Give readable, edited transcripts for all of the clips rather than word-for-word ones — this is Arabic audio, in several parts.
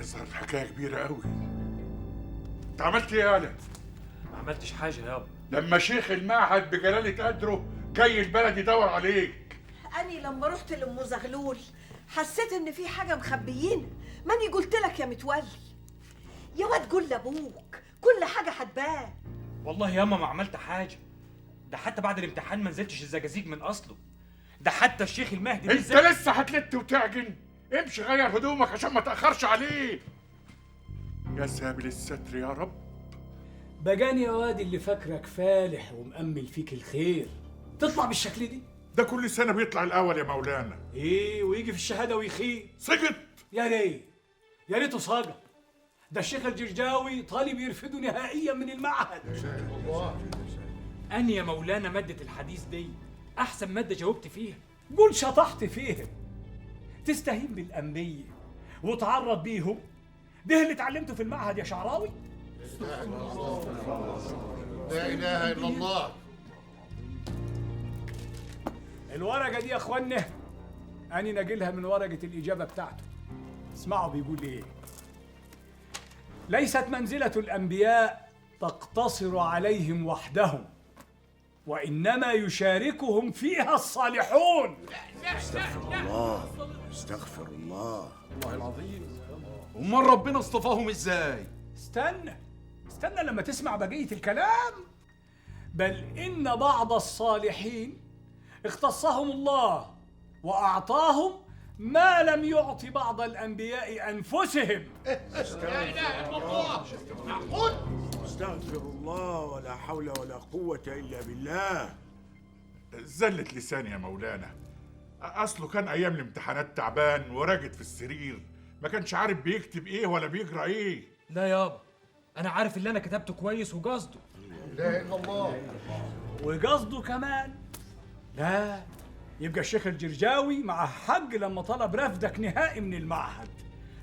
يظهر حكايه كبيره قوي. انت عملت ايه يالا؟ ما عملتش حاجه يابا. لما شيخ المعهد بجلاله قدره جاي البلد يدور عليك. أني لما رحت لأم زغلول حسيت إن في حاجة مخبيينها، ماني قلت لك يا متولي؟ يا واد قول لأبوك كل حاجة هتبان. والله ياما ما عملت حاجه، ده حتى بعد الامتحان ما نزلتش الزجاجيج من اصله، ده حتى الشيخ المهدي انت لسه هتلت وتعجن؟ امشي غير هدومك عشان ما تاخرش عليه. يا سابل الستر يا رب. بجاني يا وادي اللي فاكرك فالح ومأمل فيك الخير تطلع بالشكل دي؟ ده كل سنه بيطلع الاول يا مولانا. ايه ويجي في الشهاده ويخيب؟ سقط. يا ريت يا ريته سقط. ده الشيخ الجرجاوي طالب يرفضه نهائيا من المعهد. أني يا مولانا مادة الحديث دي أحسن مادة جاوبت فيها. قول شطحت فيهم. تستهين بالأنبياء وتعرض بيهم؟ ده اللي اتعلمته في المعهد يا شعراوي؟ لا إله إلا الله. الورقة دي يا اخوانا أنا ناقلها من ورقة الإجابة بتاعته. اسمعوا بيقول إيه: ليست منزلة الأنبياء تقتصر عليهم وحدهم، وإنما يشاركهم فيها الصالحون. استغفر الله استغفر الله. والله العظيم. امال ربنا اصطفاهم ازاي؟ استنى لما تسمع بقية الكلام. بل إن بعض الصالحين اختصهم الله وأعطاهم ما لم يعط بعض الأنبياء أنفسهم. استغفر الله ولا حول ولا قوة إلا بالله. زلت لساني يا مولانا. اصله كان ايام الامتحانات تعبان وراجد في السرير، ما كانش عارف بيكتب ايه ولا بيقرا ايه. لا يابا، أنا عارف اللي أنا كتبته كويس وقصده. لا إله إلا الله. وقصده كمان. لا يبقى الشيخ الجرجاوي مع حق لما طلب رفدك نهائي من المعهد.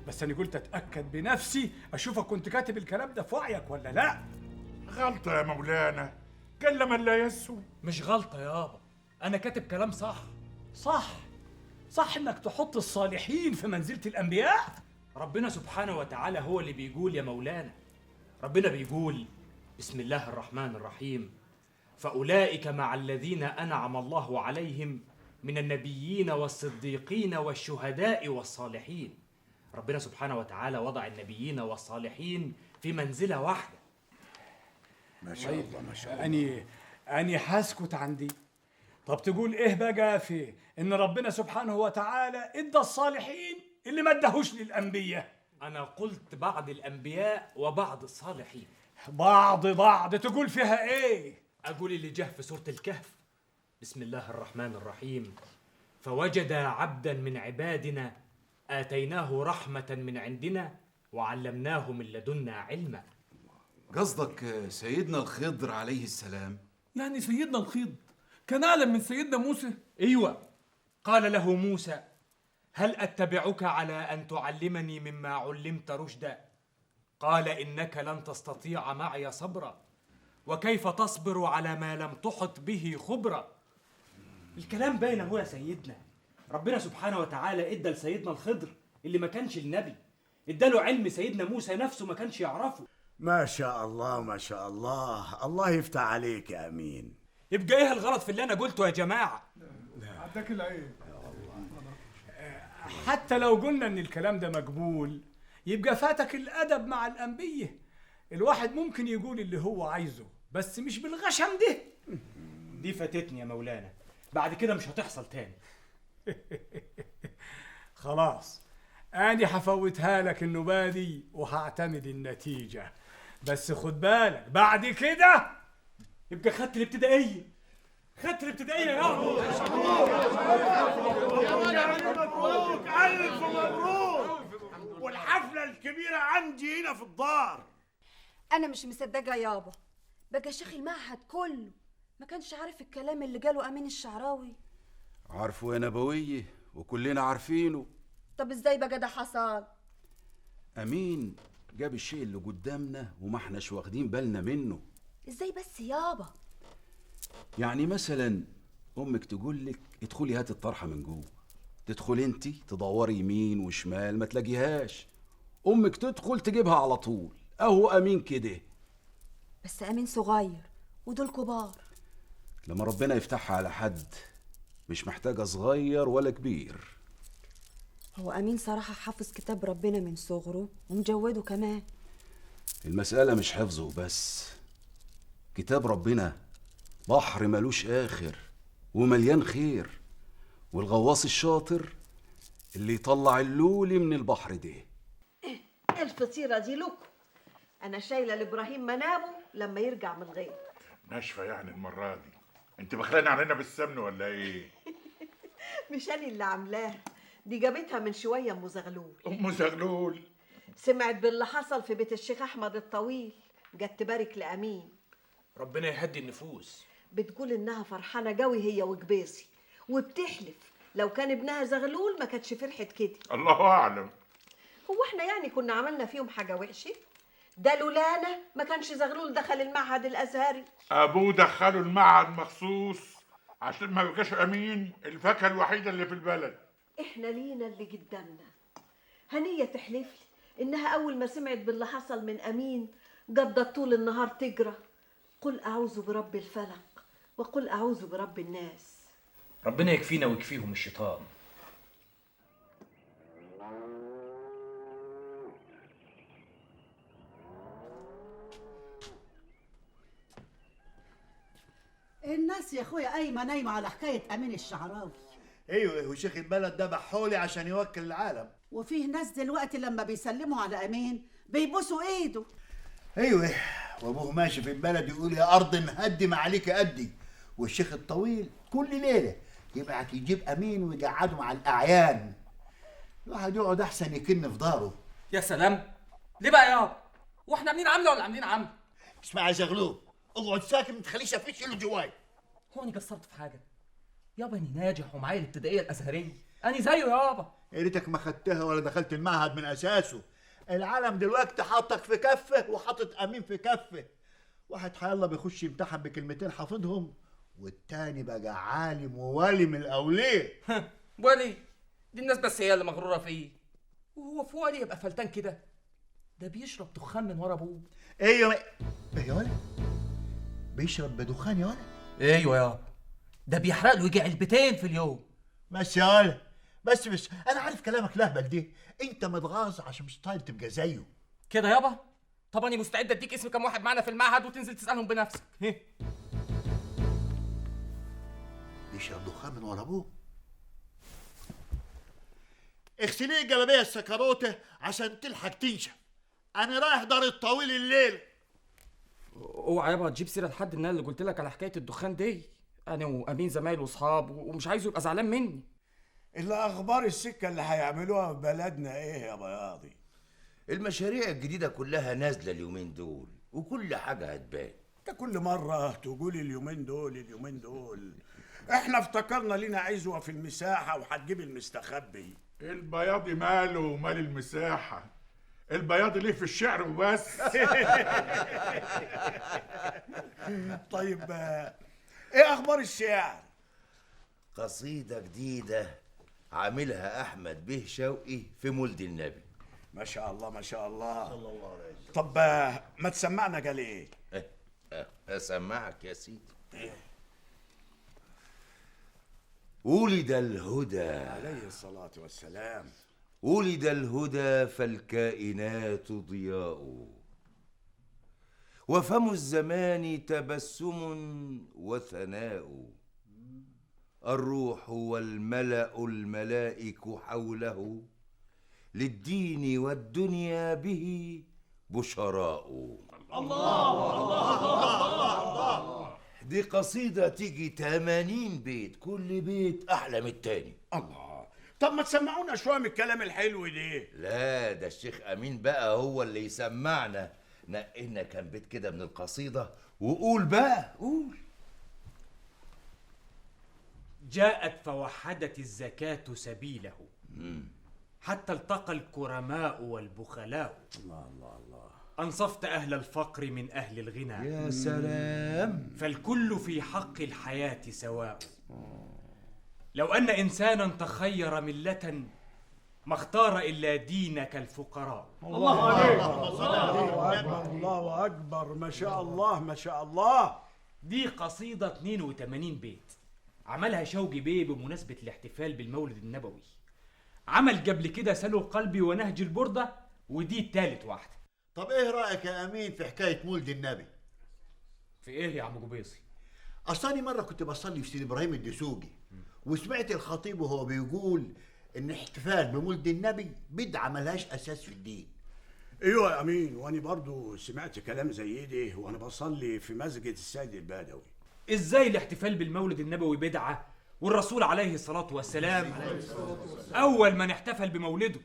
بس أنا قلت أتأكد بنفسي أشوفك كنت كاتب الكلام ده في وعيك ولا لا. غلطه يا مولانا، قل من لا يسهو. مش غلطة يابا، أنا كاتب كلام صح. صح إنك تحط الصالحين في منزلة الأنبياء. ربنا سبحانه وتعالى هو اللي بيقول يا مولانا. ربنا بيقول: بسم الله الرحمن الرحيم، فأولئك مع الذين أنعم الله عليهم من النبيين والصديقين والشهداء والصالحين. ربنا سبحانه وتعالى وضع النبيين والصالحين في منزلة واحدة. ما شاء الله ما شاء الله. أني حاسكت عندي. طب تقول إيه بقى في إن ربنا سبحانه وتعالى إدى الصالحين اللي ما ادهوش للأنبياء؟ أنا قلت بعض الأنبياء وبعض الصالحين. بعض تقول فيها إيه؟ أقول اللي جه في سورة الكهف: بسم الله الرحمن الرحيم، فوجد عبدا من عبادنا آتيناه رحمة من عندنا وعلمناه من لدنا علما. قصدك سيدنا الخضر عليه السلام؟ يعني سيدنا الخضر كان أعلم من سيدنا موسى؟ أيوة، قال له موسى: هل أتبعك على أن تعلمني مما علمت رشدا؟ قال: إنك لن تستطيع معي صبرا، وكيف تصبر على ما لم تحط به خبرا. الكلام باين هو يا سيدنا. ربنا سبحانه وتعالى ادى لسيدنا الخضر اللي ما كانش النبي، اداله علم سيدنا موسى نفسه ما كانش يعرفه. ما شاء الله ما شاء الله. الله يفتح عليك يا أمين. يبقى ايه الغلط في اللي انا قلته يا جماعه؟ عداك العين. حتى لو قلنا ان الكلام ده مقبول يبقى فاتك الادب مع الانبياء. الواحد ممكن يقول اللي هو عايزه بس مش بالغشم ده. دي فاتتني يا مولانا، بعد كده مش هتحصل تاني. خلاص أنا هفوتها لك النوبة دي وهعتمد النتيجة، بس خد بالك بعد كده يبقى خدت الابتدائية. يا رب. مبروك ألف مبروك. والحفلة الكبيرة عندي هنا في الدار. أنا مش مصدقة يابا، بقى شيخ المعهد كله ما كانش عارف الكلام اللي قاله أمين الشعراوي. عارفه يا نبوية وكلنا عارفينه. طب إزاي بقى ده حصل؟ أمين جاب الشيء اللي قدامنا وما احناش واخدين بالنا منه. إزاي بس يابا؟ يعني مثلا أمك تقول لك ادخلي هات الطرحة من جوه، تدخل انت تدوري يمين وشمال ما تلاقيهاش، امك تدخل تجيبها على طول. اهو امين كده. بس امين صغير ودول كبار. لما ربنا يفتحها على حد مش محتاجة صغير ولا كبير. هو امين صراحة حافظ كتاب ربنا من صغره ومجوده كمان. المسألة مش حفظه بس، كتاب ربنا بحر ملوش آخر ومليان خير، والغواص الشاطر اللي يطلع اللولي من البحر ده. الفطيرة دي لكم، أنا شايلة لإبراهيم منابه لما يرجع من الغيط. ناشفه يعني المره دي. انت بخلاني علينا بالسمن ولا ايه؟ مش أنا اللي عاملاها، دي جابتها من شوية أم زغلول. ام زغلول سمعت باللي حصل في بيت الشيخ أحمد الطويل، جت تبارك لأمين. ربنا يهدي النفوس. بتقول إنها فرحانة جوي هي وجباسي، وبتحلف لو كان ابنها زغلول ما كانتش فرحت كده. الله اعلم. هو احنا يعني كنا عملنا فيهم حاجة وحشة؟ ده لولانا ما كانش زغلول دخل المعهد الأزهري. ابوه دخله المعهد مخصوص عشان ما يبقاش امين الفاكهه الوحيده اللي في البلد. احنا لينا اللي قدامنا. هنية تحلف لي انها اول ما سمعت باللي حصل من امين قضت طول النهار تجرى قل اعوذ برب الفلق وقل اعوذ برب الناس. ربنا يكفينا ويكفيهم الشيطان. الناس يا اخويا قايمه نايمه على حكايه امين الشعراوي. ايوه وشيخ البلد ده بحولي عشان يوكل العالم. وفيه ناس دلوقتي لما بيسلموا على امين بيبوسوا ايده. ايوه وابوه ماشي في البلد يقول يا ارض نهدي ما عليك قدي، والشيخ الطويل كل ليله يبعت يجيب امين ويقعده مع الاعيان. الواحد يقعد احسن يكن في داره. يا سلام، ليه بقى يابا؟ واحنا عاملين عامله ولا عاملين عامله؟ اسمع يا زغلول، اقعد ساكت ما تخليش افيش اللي جواي. هو انا قصرت في حاجه؟ يابا اني ناجح ومعايا الابتدائيه الازهريه، انا زيه يابا. يا ريتك ما خدتها ولا دخلت المعهد من اساسه. العالم دلوقتي حاطك في كفه وحاطط امين في كفه. واحد حيالله بيخش يمتحن بكلمتين حافظهم، والتاني بقى عالم وولي من الاولياء. ولي دي الناس بس هي اللي مغروره فيه، وهو في ولي يبقى فلتان كده؟ ده بيشرب دخان من ورا ابوه. ايوه ايه يا ولد؟ بيشرب بدخان يا ولد؟ ايوه يابا، ده بيحرق له يجي علبتين في اليوم. بس يا ولد بس انا عارف كلامك لهبل دي. انت متغاظ عشان مش طايق تبقى زيه كده يابا. طب انا مستعد اديك اسم كام واحد معانا في المعهد وتنزل تسالهم بنفسك. بيشرب دخان من ورا ابوه. اغسليه الجلابيه السكروته عشان تلحق تنشف. انا رايح دار الطويل الليل. اوعى يابا تجيب سيره لحد ان انا اللي قلت لك على حكايه الدخان دي. انا وامين زمايل واصحاب ومش عايزه يبقى زعلان مني. الا اخبار السكه اللي هيعملوها في بلدنا ايه يا بياضي؟ المشاريع الجديده كلها نازله اليومين دول وكل حاجه هتبان. انت كل مره تقول اليومين دول. احنا افتكرنا لينا عزوه في المساحه وهتجيب المستخبي. البياضي ماله ومال المساحه؟ البياضي ليه في الشعر وبس. طيب ايه اخبار الشعر؟ قصيده جديده عاملها احمد بيه شوقي في مولد النبي. ما شاء الله ما شاء الله صلى الله عليه وسلم. طب ما تسمعنا قال ايه؟ اسمعك يا سيدي. ولد الهدى عليه الصلاة والسلام. ولد الهدى فالكائنات ضياء، وفم الزمان تبسم وثناء، الروح والملأ الملائك حوله، للدين والدنيا به بشراء. الله. دي قصيدة تيجي 80 بيت، كل بيت أحلى من التاني. الله. طب ما تسمعونا شوية من الكلام الحلو ده. لا ده الشيخ أمين بقى هو اللي يسمعنا. نقينا كام بيت كده من القصيدة وقول بقى قول. جاءت فوحدت الزكاة سبيله، حتى التقى الكرماء والبخلاء. الله أنصفت أهل الفقر من أهل الغنى. يا سلام. فالكل في حق الحياة سواء. لو أن إنسانا تخير ملة ما اختار إلا دينك الفقراء. الله عليك. الله أكبر الله أكبر، ما شاء الله ما شاء الله. دي قصيدة 82 بيت عملها شوقي بيه بمناسبة الاحتفال بالمولد النبوي. عمل قبل كده سلو قلبي ونهج البردة، ودي التالت واحدة. طب ايه رايك يا امين في حكايه مولد النبي؟ في ايه يا عم جبيصي؟ اصلي مره كنت بصلي في سيدي ابراهيم الدسوقي وسمعت الخطيب وهو بيقول ان احتفال بمولد النبي بدعه ملهاش اساس في الدين. ايوه يا امين، وانا برضو سمعت كلام زي ده وانا بصلي في مسجد السيد البدوي. ازاي الاحتفال بالمولد النبوي بدعة والرسول عليه الصلاة والسلام اول من احتفل بمولده؟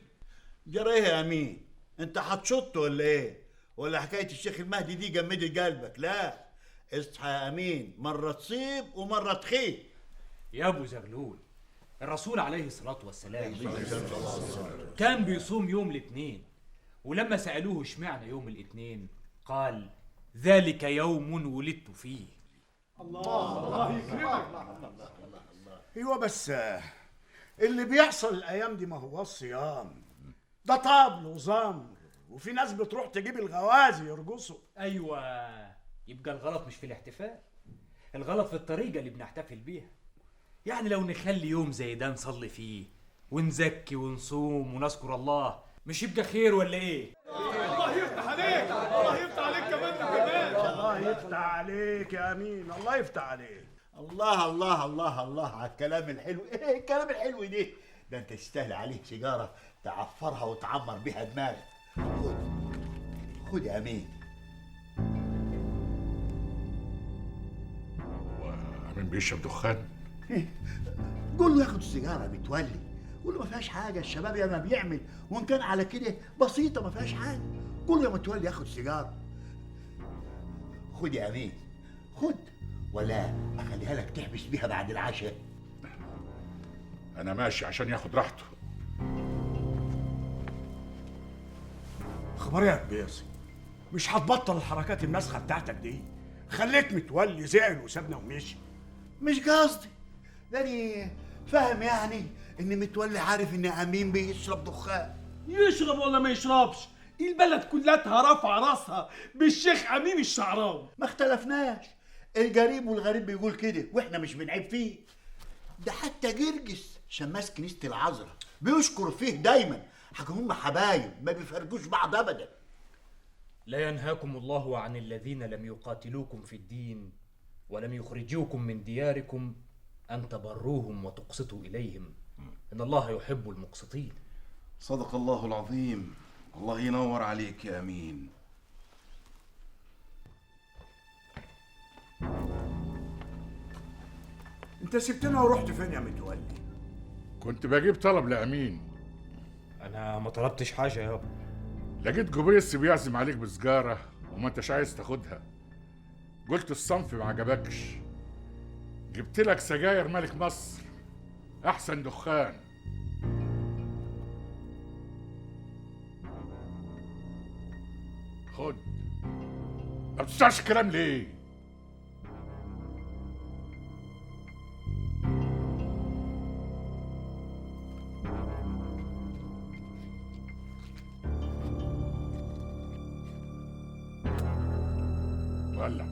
جرى ايه يا امين؟ انت هتشط ولا ايه؟ ولا حكايه الشيخ المهدي دي جمدت قلبك؟ لا، اصحى يا امين، مره تصيب ومره تخيب. يا ابو زغلول، الرسول عليه الصلاة والسلام كان بيصوم يوم الاثنين، ولما سألوه اشمعنى يوم الاثنين قال ذلك يوم ولدت فيه. الله يكرمك. ايوه بس اللي بيحصل الايام دي ما هو الصيام، ده طبل وزمر، وفي ناس بتروح تجيب الغوازي يرقصوا. ايوه، يبقى الغلط مش في الاحتفال، الغلط في الطريقة اللي بنحتفل بيها. يعني لو نخلي يوم زي ده نصلي فيه ونزكي ونصوم ونذكر الله، مش يبقى خير ولا ايه؟ الله يفتح عليك، الله يفتح عليك كمان. الله يفتح عليك يا امين، الله يفتح عليك. الله الله الله الله على الكلام الحلو. ايه الكلام الحلو ده انت تستاهل عليه سيجاره تعفرها وتعمر بيها دماغك. خد يا امين. امين بيشرب دخان؟ قول له ياخد سيجاره متولي، قول له ما فيهاش حاجه، الشباب يا ما بيعمل، وان كان على كده بسيطه ما فيهاش حاجه. قول له يا متولي ياخد سيجاره. خد يا امين خد، ولا اخليها لك تحبس بيها بعد العشاء؟ انا ماشي عشان ياخد راحته. خبر يا كبيصي، مش هتبطل الحركات المسخه بتاعتك دي؟ خليك متولي زعل وسابنا ومشي. مش قصدي، داني فاهم يعني ان متولي عارف ان امين بيشرب دخان. يشرب ولا ما يشربش، البلد كلها رافعه راسها بالشيخ امين الشعراوي. ما اختلفناش، القريب والغريب بيقول كده واحنا مش بنعيب فيه. ده حتى جرجس شماس كنيسه العذراء بيشكر فيه دايما، حكوا هم حبايب ما بيفرقوش بعض ابدا. لا ينهاكم الله عن الذين لم يقاتلوكم في الدين ولم يخرجوكم من دياركم أن تبروهم وتقسطوا إليهم إن الله يحب المقسطين. صدق الله العظيم. الله ينور عليك يا أمين. انت سبتنا ورحت فين يا متولي؟ كنت بجيب طلب لأمين. أنا ما طلبتش حاجة يابا. لقيت جبيص بيعزم عليك بسجارة وما انتش عايز تاخدها. قلت الصنف ما عجبكش، جبت لك سجاير ملك مصر أحسن دخان. خد. ما بتسمعش الكلام ليه؟ ولع.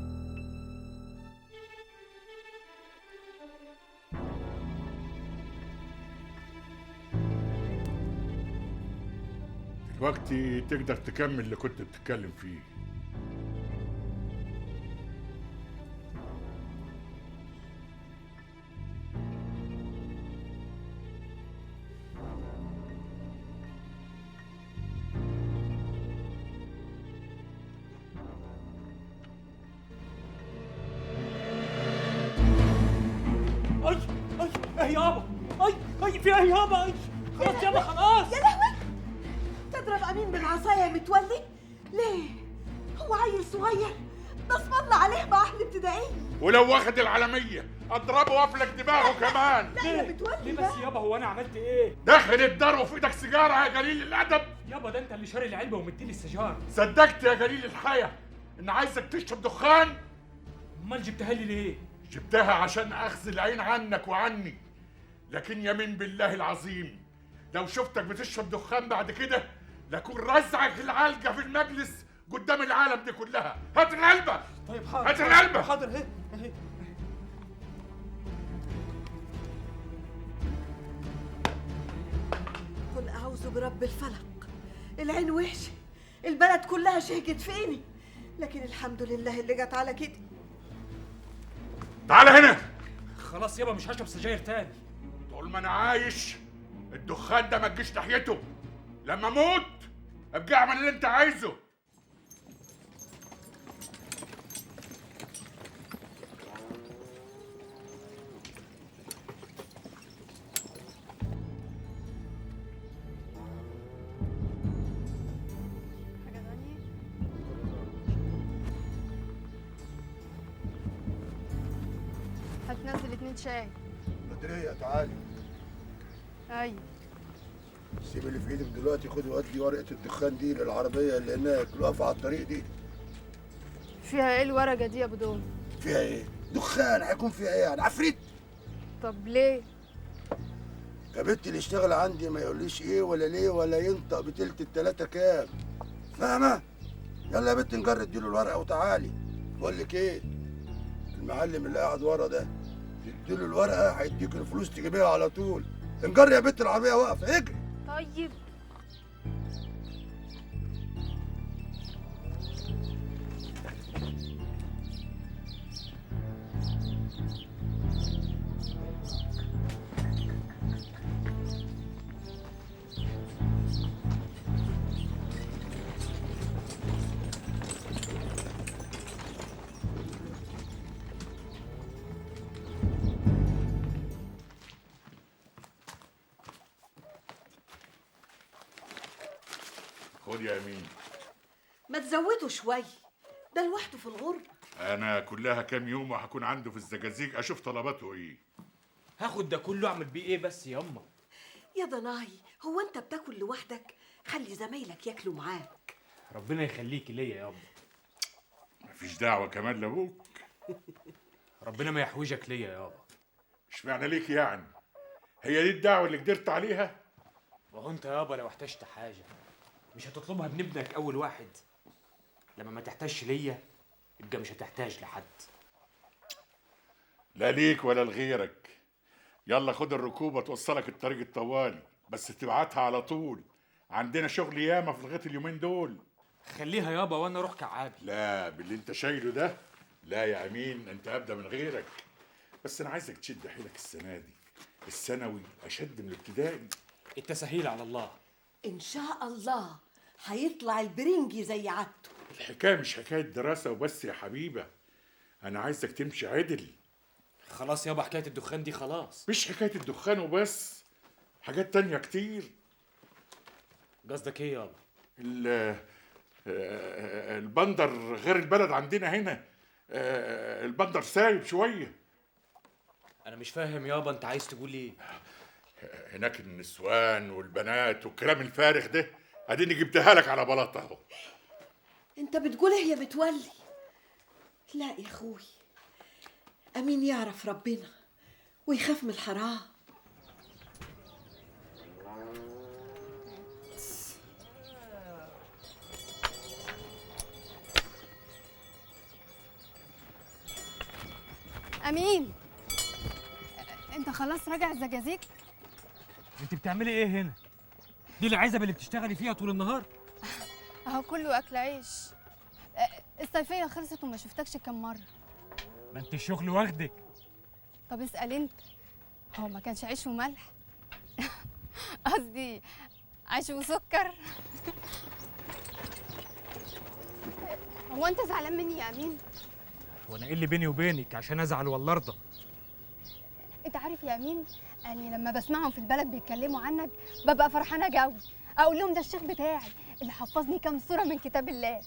دلوقتي تقدر تكمل اللي كنت بتتكلم فيه. اي ايه يابا، اي في ايه يابا، خلاص يابا خلاص. يا لهوي، تضرب امين بالعصايه يا متولي؟ ليه؟ هو عيل صغير؟ ده اسم الله عليه مع اهل ابتدائيه. ولو واخد العالمية اضربه وافلك دماغه كمان. لا يا متولي ليه بس يابا؟ هو انا عملت ايه؟ داخل الدار وفي ايدك سيجارة يا قليل الأدب. يابا ده انت اللي شاري العلبة ومديلي السيجارة. صدقت يا قليل الحياة ان عايزك تشرب دخان؟ امال جبتها لي ليه؟ جبتها عشان اخذ العين عنك وعني، لكن يمين بالله العظيم لو شفتك بتشرب دخان بعد كده لاكون رزعك العلقه في المجلس قدام العالم دي كلها. هات العلبه. طيب حاضر. هات العلبه. حاضر اهي اهي. قل أعوذ برب الفلق. العين وحشة، البلد كلها شهقت فيني، لكن الحمد لله اللي جت على كده. تعال هنا. خلاص يابا مش هشرب سجاير تاني. طول ما انا عايش الدخان ده ما تجيش ناحيته. لما اموت ابقى اعمل اللي انت عايزه. هتنزل 2 شاي. بدرية تعالي. ايوه. سيب اللي في ايدك دلوقتي، خدي وهات لي ورقة الدخان دي للعربية اللي هناك اللي واقفة على الطريق دي. فيها ايه الورقة دي يا ابو دوم؟ فيها ايه؟ دخان، هيكون فيها ايه يعني؟ عفريت؟ طب ليه؟ يا بنتي اللي يشتغل عندي ما يقوليش ايه ولا ليه ولا ينطق بتلت التلاتة كام. فاهمة؟ يلا يا بنتي نجرد اديله الورقة وتعالي. بقول لك ايه؟ المعلم اللي قاعد ورا ده تديله الورقة هيديك الفلوس تجيبيها على طول. انجري يا بنت العربية واقفة، اجري. طيب. خد يا امين. ما تزودوا شوي، ده لوحده في الغربة. انا كلها كام يوم وهكون عنده في الزجاجيج اشوف طلباته ايه. هاخد ده كله اعمل بيه ايه بس ياما؟ يا ضناي، هو انت بتاكل لوحدك؟ خلي زمايلك ياكلوا معاك. ربنا يخليكي ليا يابا. مفيش دعوه كمان لابوك. ربنا ما يحوجك ليا يابا. اشمعنى ليك يعني؟ هي دي الدعوه اللي قدرت عليها؟ وهو انت يابا لو احتجت حاجه مش هتطلبها من ابنك اول واحد؟ لما ما تحتاجش ليا يبقى مش هتحتاج لحد. لا ليك ولا لغيرك. يلا خد الركوبه توصلك الطريق الطوالي، بس تبعتها على طول. عندنا شغل ياما في لغايه اليومين دول. خليها يابا وانا اروح كعابي. لا باللي انت شايله ده لا يا امين، انت ابدا من غيرك. بس انا عايزك تشد حيلك السنه دي، الثانوي اشد من الابتدائي. التسهيل على الله. ان شاء الله هيطلع البرنجي زي عادته. الحكايه مش حكايه دراسه وبس يا حبيبه، انا عايزك تمشي عدل. خلاص يابا حكايه الدخان دي خلاص. مش حكايه الدخان وبس، حاجات تانية كتير. قصدك ايه يابا؟ البندر غير البلد عندنا هنا. البندر سايب شويه. انا مش فاهم يابا انت عايز تقول ايه؟ هناك النسوان والبنات والكلام الفارغ ده اديني جبتها لك على بلاطه اهو. انت بتقول ايه يا متولي؟ لا يا اخوي، امين يعرف ربنا ويخاف من الحرام. امين، انت خلاص راجع الزجاجيج؟ انت بتعملي ايه هنا؟ دي العزبه اللي بتشتغلي فيها طول النهار؟ اهو كله اكل عيش. الصيفيه خلصت وما شفتكش كم مره. ما انت الشغل واخدك. طب اسال انت، هو ما كانش عيش وملح؟ قصدي عيش وسكر. هو انت زعلان مني يا امين؟ وانا ايه اللي بيني وبينك عشان ازعل ولا ارضى؟ انت عارف يا امين، يعني لما بسمعهم في البلد بيتكلموا عنك ببقى فرحانه قوي. اقول لهم ده الشيخ بتاعي اللي حفظني كام سوره من كتاب الله.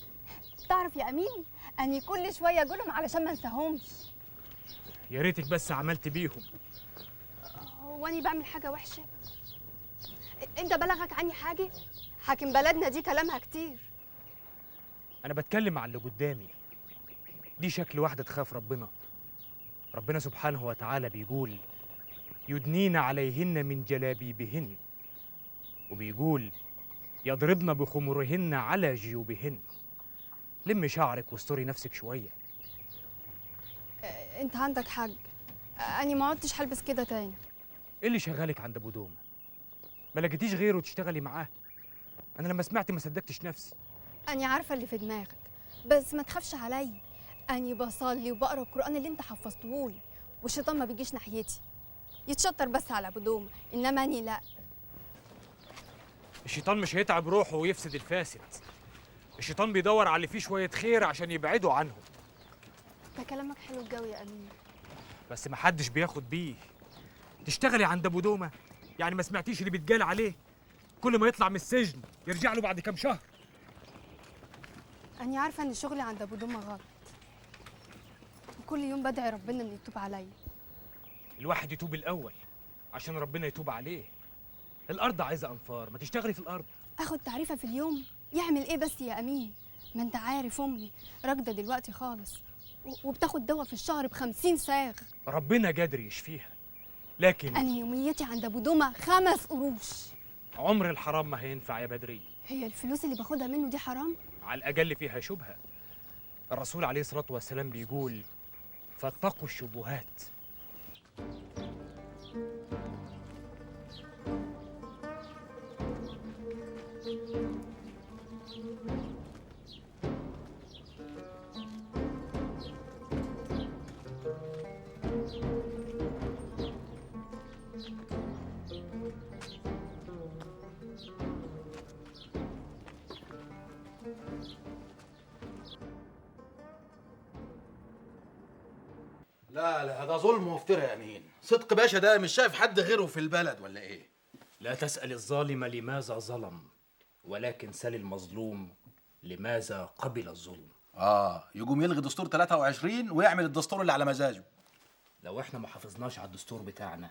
تعرف يا امين اني كل شويه اقولهم علشان ما انساهمش. يا ريتك بس عملت بيهم. هو اني بعمل حاجه وحشه؟ انت بلغك عني حاجه؟ حاكم بلدنا دي كلامها كتير. انا بتكلم على اللي قدامي. دي شكل واحده تخاف ربنا. ربنا سبحانه وتعالى بيقول يدنين عليهن من جلابيبهن. وبيقول يضربن بخمرهن على جيوبهن. لم شعرك واستري نفسك شوية. انت عندك حق، اني ما عدتش هلبس كده تاني. ايه اللي شغالك عند ابو دومة؟ ما لقيتيش غيره تشتغلي معاه؟ انا لما سمعت ما صدقتش نفسي. اني عارفه اللي في دماغك، بس ما تخافش عليا. اني بصلي وبقرا القران اللي انت حفظتهولي، والشيطان ما بيجيش ناحيتي. يتشطر بس على ابو دومة، انما اني لا. الشيطان مش هيتعب روحه ويفسد الفاسد. الشيطان بيدور على اللي فيه شوية خير عشان يبعده عنهم. ده كلامك حلو الجو يا امين. بس محدش بياخد بيه. تشتغلي عند ابو دومة، يعني ما سمعتيش اللي بيتقال عليه؟ كل ما يطلع من السجن يرجع له بعد كام شهر. اني عارفه ان شغلي عند ابو دومة غلط، وكل يوم بدعي ربنا انه يتوب عليا. الواحد يتوب الاول عشان ربنا يتوب عليه. الارض عايزه انفار، ما تشتغلي في الارض. اخد تعريفه في اليوم يعمل ايه بس يا امين؟ ما انت عارف امي راكده دلوقتي خالص، وبتاخد دواء في الشهر ب50 ساغ. ربنا قادر يشفيها، لكن انا يوميتي عند ابو دومة 5 قروش. عمر الحرام ما هينفع يا بدري. هي الفلوس اللي باخدها منه دي حرام؟ على الاقل فيها شبهه. الرسول عليه الصلاه والسلام بيقول فاتقوا الشبهات. لا لا، ده ظلم وافتراء يا امين. صدق باشا ده مش شايف حد غيره في البلد ولا ايه؟ لا تسأل الظالم لماذا ظلم، ولكن سل المظلوم لماذا قبل الظلم. يقوم يلغي دستور 23 ويعمل الدستور اللي على مزاجه. لو احنا ما حافظناش على الدستور بتاعنا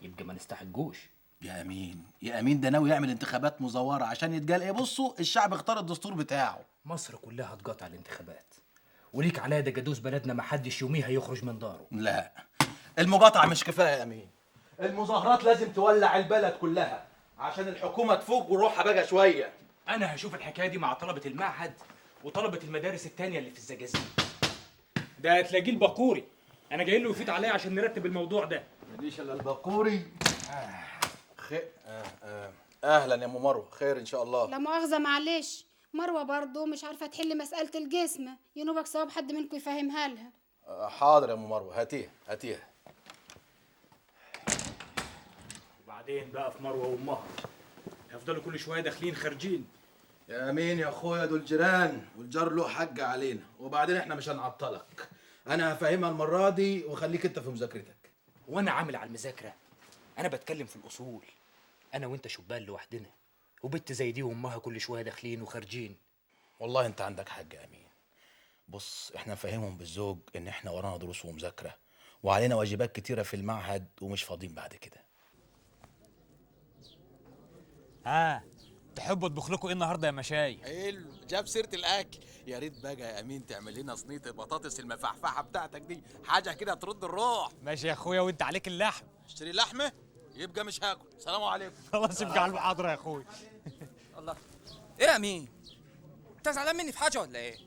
يبقى ما نستحقوش. يا امين يا امين، ده ناوي يعمل انتخابات مزوره عشان يتقال ايه؟ بصوا الشعب اختار الدستور بتاعه. مصر كلها هتقاطع الانتخابات، وليك عليا ده جدوس بلدنا ما حدش يوميها يخرج من داره. لا، المقاطعه مش كفايه يا امين. المظاهرات لازم تولع البلد كلها عشان الحكومه تفوق وروحها بقى شويه. انا هشوف الحكايه دي مع طلبه المعهد وطلبه المدارس التانيه اللي في الزجازيق. ده تلاقيه البقوري، انا جاي له يفوت عليا عشان نرتب الموضوع ده. ماليش الا البقوري. اهلا يا ام مروه، خير ان شاء الله. لا مؤاخذة معلش، مروة برضو مش عارفة تحل مسألة الجسم، ينوبك صواب حد منكم يفهمها لها. حاضر يا ام مروه، هاتيها. وبعدين بقى في مروه وامها هيفضلوا كل شويه داخلين خارجين. يا امين يا اخويا، دول جيران والجار له حق علينا، وبعدين احنا مش هنعطلك. انا هفهمها المره دي وخليك انت في مذاكرتك. وانا عامل على المذاكره؟ انا بتكلم في الاصول. انا وانت شبان لوحدنا، وبنت زي دي وامها كل شويه داخلين وخارجين. والله انت عندك حق يا امين. بص، احنا نفهمهم بالزوج ان احنا ورانا دروس ومذاكره وعلينا واجبات كتيره في المعهد ومش فاضيين بعد كده. تحبوا اطبخ لكم ايه النهارده يا مشاي؟ حلو، جاب سيره الاكل. يا ريت بقى يا امين تعمل لنا صينيه البطاطس المفحفحه بتاعتك دي، حاجه كده ترد الروح. ماشي يا اخويا، وانت عليك اللحم. اشتري لحمه يبقى مش هاكل. سلام عليكم. خلاص يبقى على المحاضره يا اخويا. الله، ايه يا امين؟ انت زعلان مني في حاجه ولا ايه؟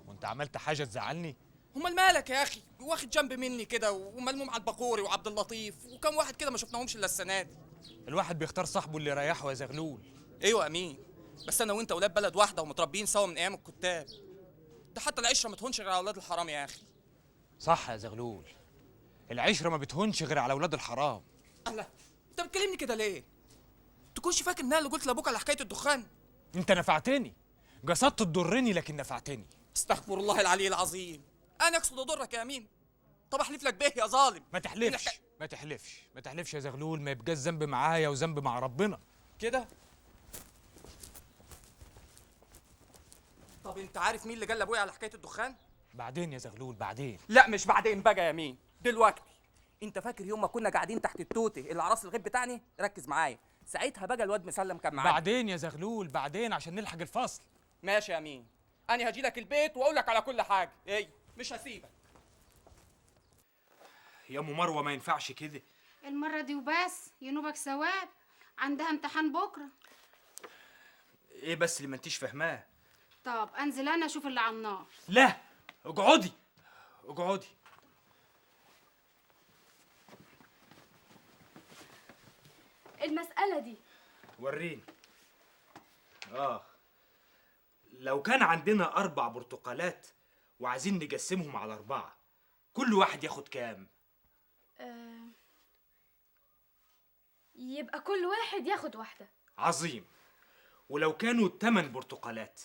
وانت عملت حاجه تزعلني؟ امال مالك يا اخي؟ واخد جنب مني كده وملموم على البقوري وعبد اللطيف وكم واحد كده ما شفناهمش الا السنه دي. الواحد بيختار صاحبه اللي يريحه يا زغلول. ايوه امين، بس انا وانت ولاد بلد واحده ومتربيين سوا من ايام الكتاب. ده حتى العشره ما تهونش غير على اولاد الحرام يا اخي. صح يا زغلول، العشره ما بتهونش غير على اولاد الحرام. الله، انت بتكلمني كده ليه؟ تكونش فاكر ان انا اللي قلت لابوك على حكايه الدخان؟ انت نفعتني، قصدت تضرني لكن نفعتني. استغفر الله العلي العظيم، انا اقصد اضرك يا امين. طب احلف لك به يا ظالم. ما تحلفش يا زغلول، ما يبقاش ذنب معايا وذنب مع ربنا كده. طب انت عارف مين اللي جال لابويا على حكايه الدخان؟ بعدين يا زغلول، بعدين. لا مش بعدين بقى يا مين، دلوقتي. انت فاكر يوم ما كنا قاعدين تحت التوته اللي على راس الغيط بتاعنا؟ ركز معايا، ساعتها بقى الواد مسلم كان معايا. بعدين يا زغلول، بعدين عشان نلحق الفصل. ماشي يا مين، انا هجي لك البيت واقول لك على كل حاجه. ايه، مش هسيبك. يا ام مروه ما ينفعش كده. المرة دي وبس، ينوبك ثواب. عندها امتحان بكره. ايه بس اللي ما انتيش فاهماه؟ طب انزل انا اشوف اللي على النار. لا، اقعدي اقعدي. المسألة دي وريني. لو كان عندنا 4 برتقالات وعايزين نقسمهم على 4، كل واحد ياخد كام؟ يبقى كل واحد ياخد واحدة. عظيم. ولو كانوا 8 برتقالات؟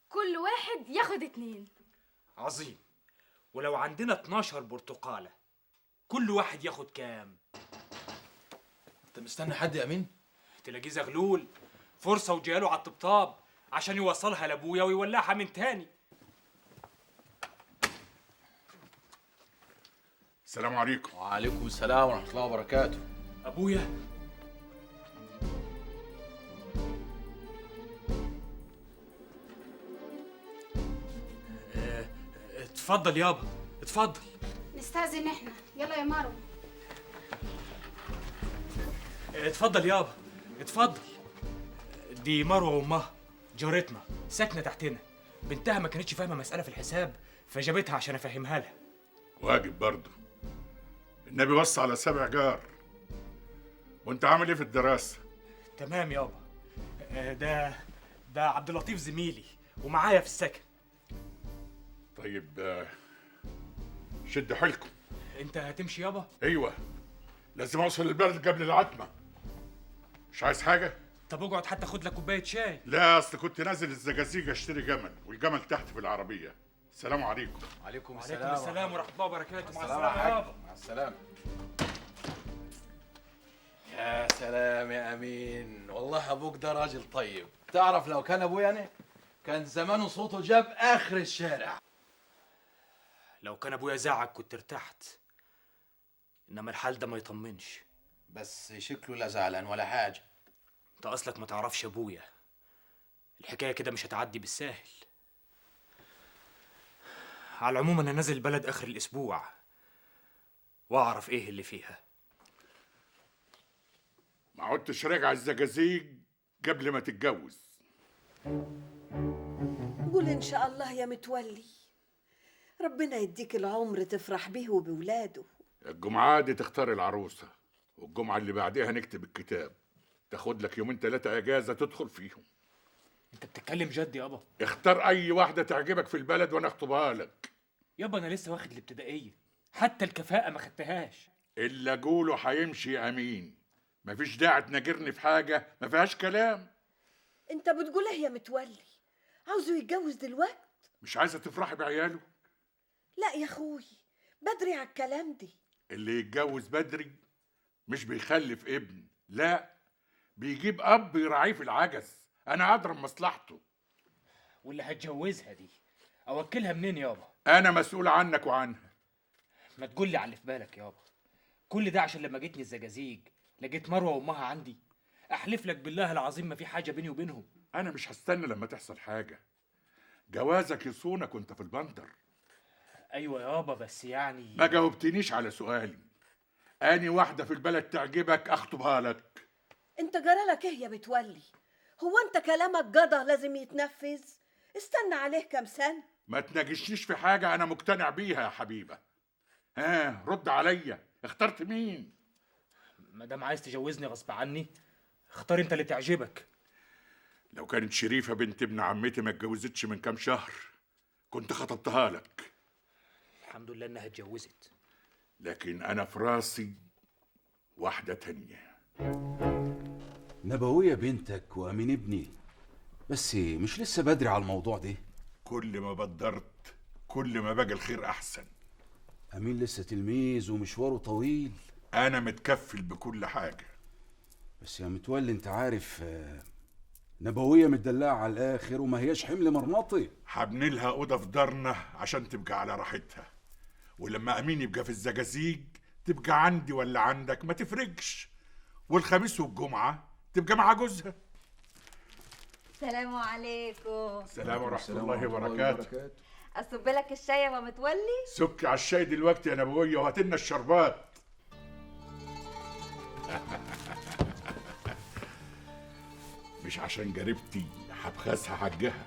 كل واحد ياخد 2. عظيم. ولو عندنا 12 برتقالة، كل واحد ياخد كام؟ انت مستني حد يا امين؟ تلاقيه زغلول، فرصة وجاله على الطبطاب عشان يوصلها لابويا ويولعها من تاني. السلام عليكم. وعليكم السلام ورحمة الله وبركاته. ابويا، اتفضل يابا، اتفضل. نستأذن احنا. يلا يا مروه. اتفضل يابا، اتفضل. دي مروه وامها جارتنا ساكنه تحتنا. بنتها ما كانتش فاهمه مساله في الحساب فجابتها عشان افهمها لها. واجب برضه. النبي وصى على 7 جار. وانت عامل ايه في الدراسه؟ تمام يابا. ده عبد اللطيف زميلي ومعايا في السكن. طيب شد حيلكم. انت هتمشي يابا؟ ايوه، لازم اوصل البلد قبل العتمه. مش عايز حاجه؟ طب اقعد حتى خد لك كوبايه شاي. لا، اصل كنت نازل الزجازيج اشتري جمل، والجمل تحت في العربيه. السلام عليكم. وعليكم السلام ورحمه الله وبركاته. مع السلامة السلامه يابا. مع السلامة. يا سلام يا امين، والله ابوك ده راجل طيب. تعرف لو كان ابويا انا كان زمانه صوته جاب اخر الشارع. لو كان ابويا زعق كنت ارتحت، انما الحال ده ما يطمنش. بس شكله لا زعلان ولا حاجه. انت اصلك ما تعرفش ابويا، الحكايه كده مش هتعدي بالساهل. على العموم انا نازل البلد اخر الاسبوع واعرف ايه اللي فيها. ما عدتش راجع الزجازيج قبل ما تتجوز. قول ان شاء الله يا متولي، ربنا يديك العمر تفرح بيه وبولاده. الجمعة دي تختار العروسة، والجمعة اللي بعدها نكتب الكتاب. تاخد لك 2 3 اجازة تدخل فيهم. انت بتتكلم جد يابا؟ اختار اي واحدة تعجبك في البلد وانا اخطبها لك. يابا انا لسه واخد الابتدائية، حتى الكفاءة ما خدتهاش. اللي اقوله هيمشي يا امين. مفيش داعي تناجرني في حاجة ما فيهاش كلام. انت بتقول ايه يا متولي؟ عاوزه يتجوز دلوقتي؟ مش عايزة تفرحي بعياله؟ لا يا اخوي، بدري على الكلام دي. اللي يتجوز بدري مش بيخلف ابن، لا، بيجيب اب يراعيه في العجز. انا اضرب مصلحته. واللي هتجوزها دي اوكلها منين يابا؟ انا مسؤول عنك وعنها. ما تقول لي على اللي في بالك يابا. كل ده عشان لما جيتني الزجازيج لقيت مروه وامها عندي. احلف لك بالله العظيم ما في حاجه بيني وبينهم. انا مش هستنى لما تحصل حاجه. جوازك يصونك وانت في البندر. ايوه يابا، بس يعني ما جاوبتنيش على سؤالي. اني واحده في البلد تعجبك اخطبها لك. انت جرالك ايه يا متولي؟ هو انت كلامك جدع لازم يتنفذ؟ استنى عليه كام سنه. ما تناقشنيش في حاجه انا مقتنع بيها يا حبيبه. ها، رد عليا، اخترت مين؟ ما دام عايز تجوزني غصب عني، اختار انت اللي تعجبك. لو كانت شريفه بنت ابن عمتي ما اتجوزتش من كام شهر كنت خطبتها لك. الحمد لله انها اتجوزت. لكن انا في راسي واحده تانيه. نبوية بنتك وأمين ابني، بس مش لسه بدري على الموضوع ده؟ كل ما بدرت كل ما بقى الخير أحسن. أمين لسه تلميذ ومشواره طويل. أنا متكفل بكل حاجة. بس يا متولي أنت عارف نبوية متدلعة على الآخر وما هياش حمل مرمطي. هبني لها أوضة في دارنا عشان تبقى على راحتها، ولما أمين يبقى في الزجازيج تبقى عندي ولا عندك ما تفرقش، والخميس والجمعة تبقى مع جوزها. السلام عليكم. السلام ورحمة الله وبركاته. اصب لك الشاي يا متولي؟ سكي على الشاي دلوقتي يا نبوية وهاتلنا الشربات. مش عشان جريبتي هبخسها حجها.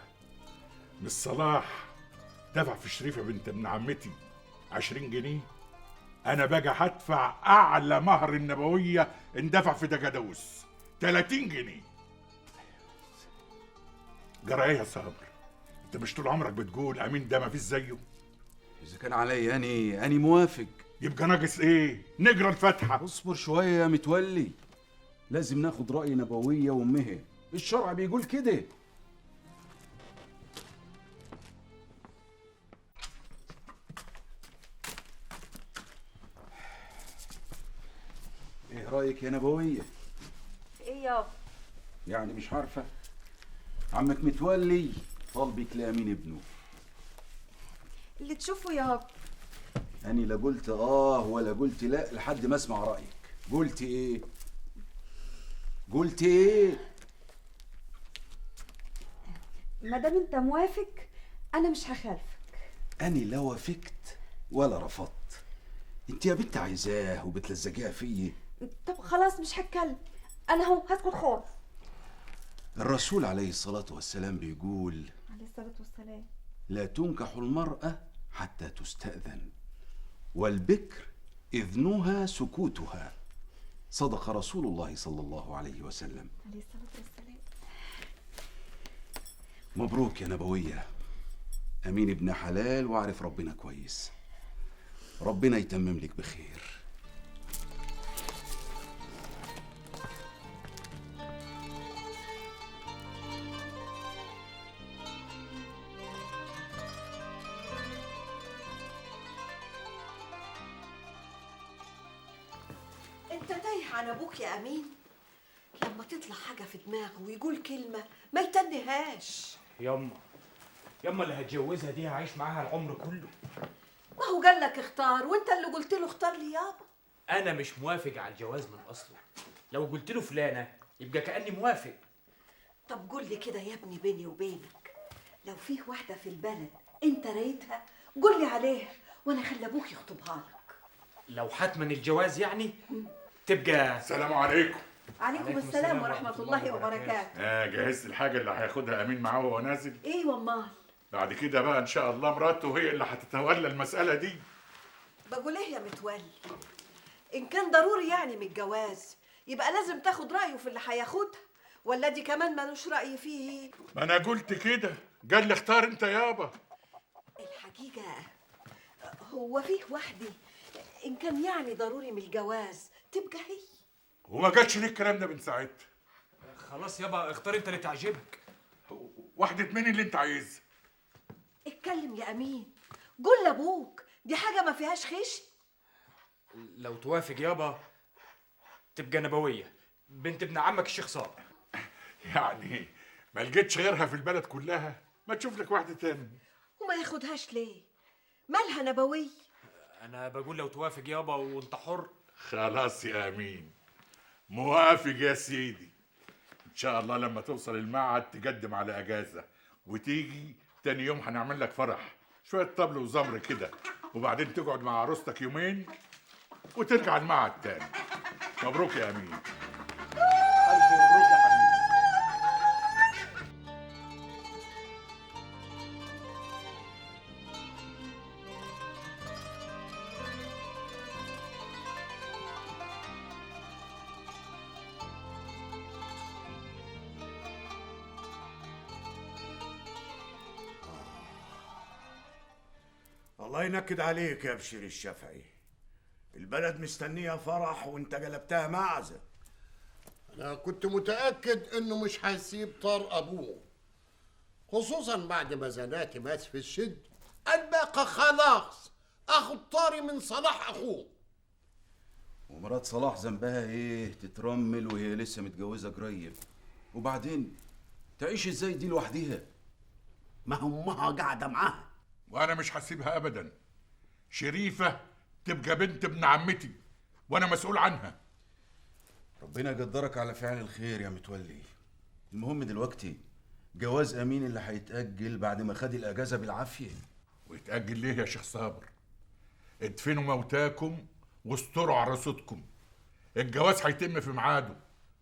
مش صلاح دفع في شريفه بنت ابن عمتي 20 جنيه، انا باجي هدفع اعلى مهر النبويه اندفع في دجادوس 30 جنيه. جرى ايه يا صابر؟ انت مش طول عمرك بتقول امين ده ما فيش زيه؟ اذا كان عليا اني موافق. يبقى ناقص ايه؟ نجرى الفاتحه. اصبر شويه يا متولي، لازم ناخد راي نبويه وامها، الشرع بيقول كده. ايه رايك يا نبويه؟ ايه يابا؟ يعني مش عارفه؟ عمك متولي طالبك لامين ابنه. اللي تشوفه يابا. أني لا قلت ولا قلت لا لحد ما اسمع رأيك. قلت ايه؟ قلت ايه؟ ما دام انت موافق انا مش هخالفك. أني لا وافقت ولا رفضت. انت يا بنت عايزاه وبتلزقيها فيا. طب خلاص مش هتكلم، انا اهو هسكت خالص. الرسول عليه الصلاة والسلام بيقول عليه الصلاة والسلام: لا تنكح المرأة حتى تستأذن، والبكر إذنها سكوتها. صدق رسول الله صلى الله عليه وسلم. عليه الصلاة والسلام. مبروك يا نبوية، أمين ابن حلال وعارف ربنا كويس. ربنا يتمم لك بخير. انت تايه عن ابوك يا امين. لما تطلع حاجه في دماغه ويقول كلمه ما يتنهاش. يما اللي هتجوزها دي هعيش معاها العمر كله. ما هو قال لك اختار وانت اللي قلت له اختار لي يابا. انا مش موافق على الجواز من اصله. لو قلت له فلانه يبقى كاني موافق. طب قول لي كده يا ابني بيني وبينك، لو فيه واحده في البلد انت رايتها قول لي عليها وانا اخلي ابوك يخطبها لك. لو حتما الجواز يعني تبقى. السلام عليكم. عليكم السلام ورحمه الله وبركاته. جهزت الحاجه اللي هياخدها امين معاه وهو نازل. ايوه امال. بعد كده بقى ان شاء الله مراته هي اللي هتتولى المساله دي. بقول ايه يا متولي، ان كان ضروري يعني من الجواز يبقى لازم تاخد رايه في اللي هياخدها، ولا دي كمان ملوش راي فيه؟ ما انا قلت كده، قال لي اختار انت يابا. الحقيقه هو فيه واحده ان كان يعني ضروري من الجواز تبقى هي. وما جاتش ليه الكلام ده من ساعتها؟ خلاص يابا اختار انت اللي تعجبك. واحده مين اللي انت عايزها؟ اتكلم يا امين، قول لابوك دي حاجه ما فيهاش خش. لو توافق يابا تبقى نبويه بنت ابن عمك الشيخ صابر. يعني ما لقيتش غيرها في البلد كلها؟ ما تشوف لك واحده تاني. وما ياخدهاش ليه؟ مالها نبوي؟ انا بقول لو توافق يابا وانت حر. خلاص يا امين، موافق يا سيدي. ان شاء الله لما توصل المعهد تقدم على اجازه وتيجي تاني يوم هنعمل لك فرح، شويه طبل وزمر كده، وبعدين تقعد مع عروستك يومين وترجع المعهد تاني. مبروك يا امين. ألف مبروك يا حبيبي. الله ينكد عليك يا بشير الشافعي، البلد مستنيه فرح وانت قلبتها معزه. انا كنت متاكد انه مش هيسيب طار ابوه، خصوصا بعد ما زناتي مات في الشد. الباقي خلاص اخد طاري من صلاح اخوه. ومرات صلاح ذنبها ايه تترمل وهي لسه متجوزه قريب؟ وبعدين تعيش ازاي دي لوحديها؟ ما امها قاعده معاها. وانا مش هسيبها ابدا. شريفه تبقى بنت ابن عمتي وانا مسؤول عنها. ربنا يقدرك على فعل الخير يا متولي. المهم دلوقتي جواز امين اللي هيتاجل بعد ما خد الاجازه بالعافيه. ويتاجل ليه يا شيخ صابر؟ ادفنوا موتاكم واستروا عرصتكم. الجواز هيتم في ميعاده،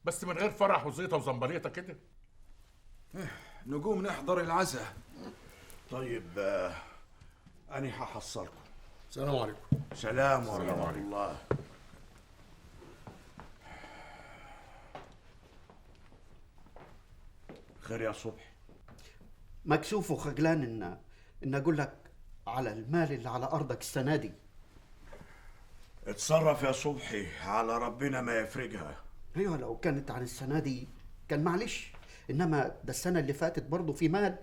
بس من غير فرح وزيطه وزمبريطه كده. نقوم نحضر العزاء. طيب أنا هحصلكم. السلام عليكم. سلام ورحمة الله. خير يا صبحي؟ مكسوف وخجلان ان اقول لك على المال اللي على ارضك السنه دي. اتصرف يا صبحي، على ربنا ما يفرجها. ايوه لو كانت عن السنه دي كان معلش، انما ده السنه اللي فاتت برضه في مال،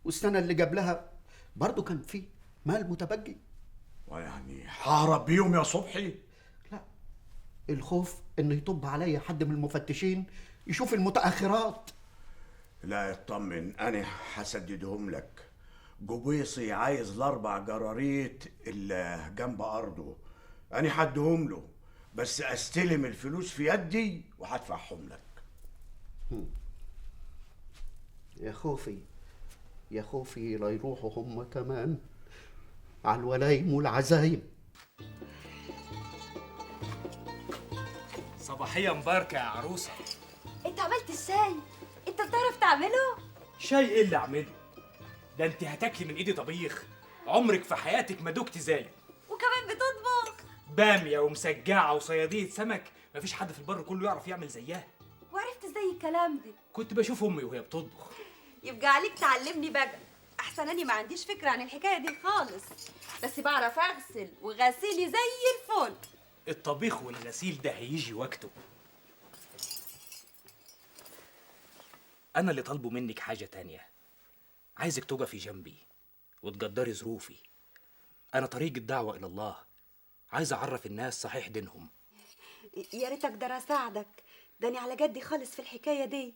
والسنه اللي قبلها برضه كان في مال متبقي. ويعني ههرب بيهم يا صبحي؟ لا، الخوف انه يطب عليا حد من المفتشين يشوف المتاخرات. لا يطمن، انا هسددهم لك. جبيصي عايز ال4 جراريت اللي جنب ارضه، انا هديهم له، بس استلم الفلوس في يدي وهدفعهم لك. يا خوفي يا خوفي لا يروحوا هم كمان على الولايم والعزايم. صباحية مباركة يا عروسة. انت عملت الشاي؟ انت بتعرف تعمله؟ شاي ايه اللي اعمله؟ ده انت هتاكلي من ايدي طبيخ عمرك في حياتك ما دقتي زيه. وكمان بتطبخ؟ بامية ومسجعة وصيادية سمك، مفيش حد في البر كله يعرف يعمل زيها. وعرفت ازاي الكلام ده؟ كنت بشوف امي وهي بتطبخ. يبقى عليك تعلمني بقى، احسن اني ما عنديش فكره عن الحكايه دي خالص، بس بعرف اغسل وغسيلي زي الفل. الطبيخ والغسيل ده هيجي وقته. انا اللي طالبه منك حاجه تانية، عايزك تقفي جنبي وتقدري ظروفي. انا طريق الدعوه الى الله، عايز اعرف الناس صحيح دينهم. يا ريت اقدر اساعدك، داني على جدي خالص في الحكايه دي.